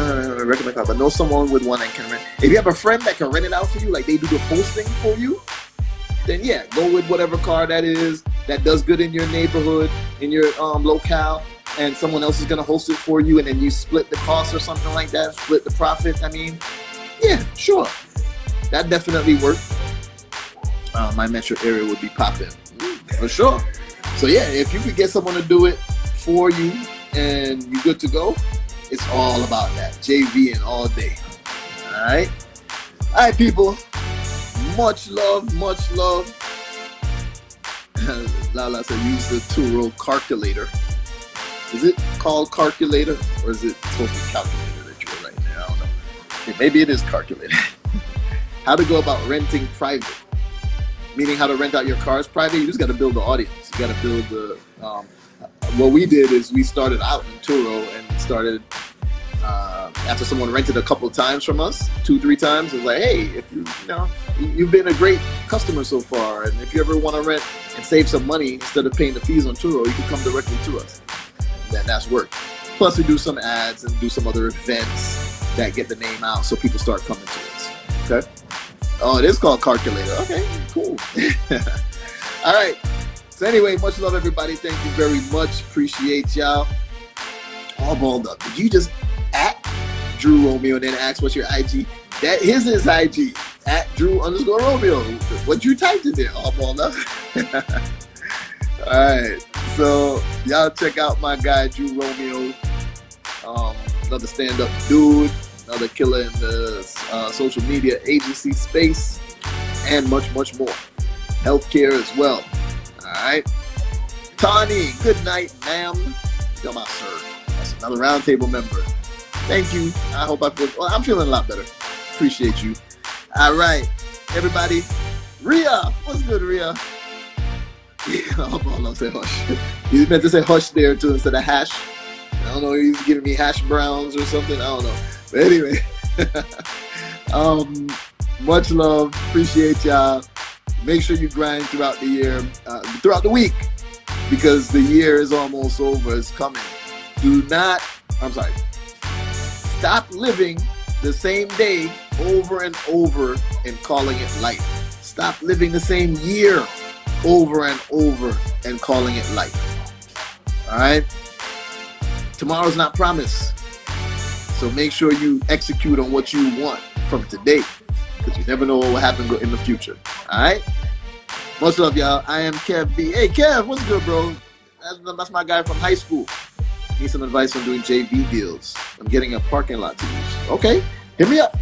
recommend car, but know someone with one and can rent. If you have a friend that can rent it out for you, like they do the hosting for you, then yeah, go with whatever car that is that does good in your neighborhood, in your locale, and someone else is gonna host it for you, and then you split the cost or something like that, split the profit. I mean, yeah, sure, that definitely works. My metro area would be popping for sure. So yeah, if you could get someone to do it for you and you're good to go, it's all about that. JV and all day. All right, people. Much love. Lala said use the Turo calculator. Is it called calculator or is it supposed to be calculator that you're writing there? I don't know. Okay, maybe it is calculator. How to go about renting private, meaning how to rent out your cars private. You just got to build the audience. You got to build the. What we did is we started out in Turo and started after someone rented a couple of times from us, 2-3 times. It was like, hey, if you've been a great customer so far, and if you ever want to rent and save some money instead of paying the fees on Turo, you can come directly to us. And that's worked. Plus, we do some ads and do some other events that get the name out, so people start coming to us. Okay. Oh, it is called calculator. Okay, cool. All right. So anyway, much love, everybody. Thank you very much. Appreciate y'all. All balled up. Did you just at Drew Romeo and then ask what's your IG? That his is IG at Drew_Romeo. What you typed in there? All balled up. All right. So y'all check out my guy Drew Romeo. Another stand-up dude. Another killer in the social media agency space, and much, much more. Healthcare as well. All right. Tani, good night, ma'am. Come on, sir. That's another roundtable member. Thank you. I hope I'm feeling a lot better. Appreciate you. All right, everybody. Rhea, what's good, Rhea? I'm say hush. You meant to say hush there too instead of hash. I don't know. He's giving me hash browns or something. I don't know. But anyway, much love. Appreciate y'all. Make sure you grind throughout the year, throughout the week, because the year is almost over. It's coming. Stop living the same day over and over and calling it life. Stop living the same year over and over and calling it life. All right? Tomorrow's not promised. So make sure you execute on what you want from today, because you never know what will happen in the future. All right? Much love, y'all. I am Kev B. Hey, Kev, what's good, bro? That's my guy from high school. Need some advice on doing JV deals. I'm getting a parking lot to use. Okay, hit me up.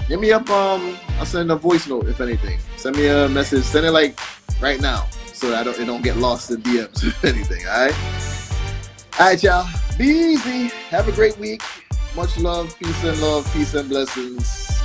Hit me up. I'll send a voice note if anything. Send me a message. Send it like right now, so that it don't get lost in DMs if anything. All right. All right, y'all. Be easy. Have a great week. Much love, peace and blessings.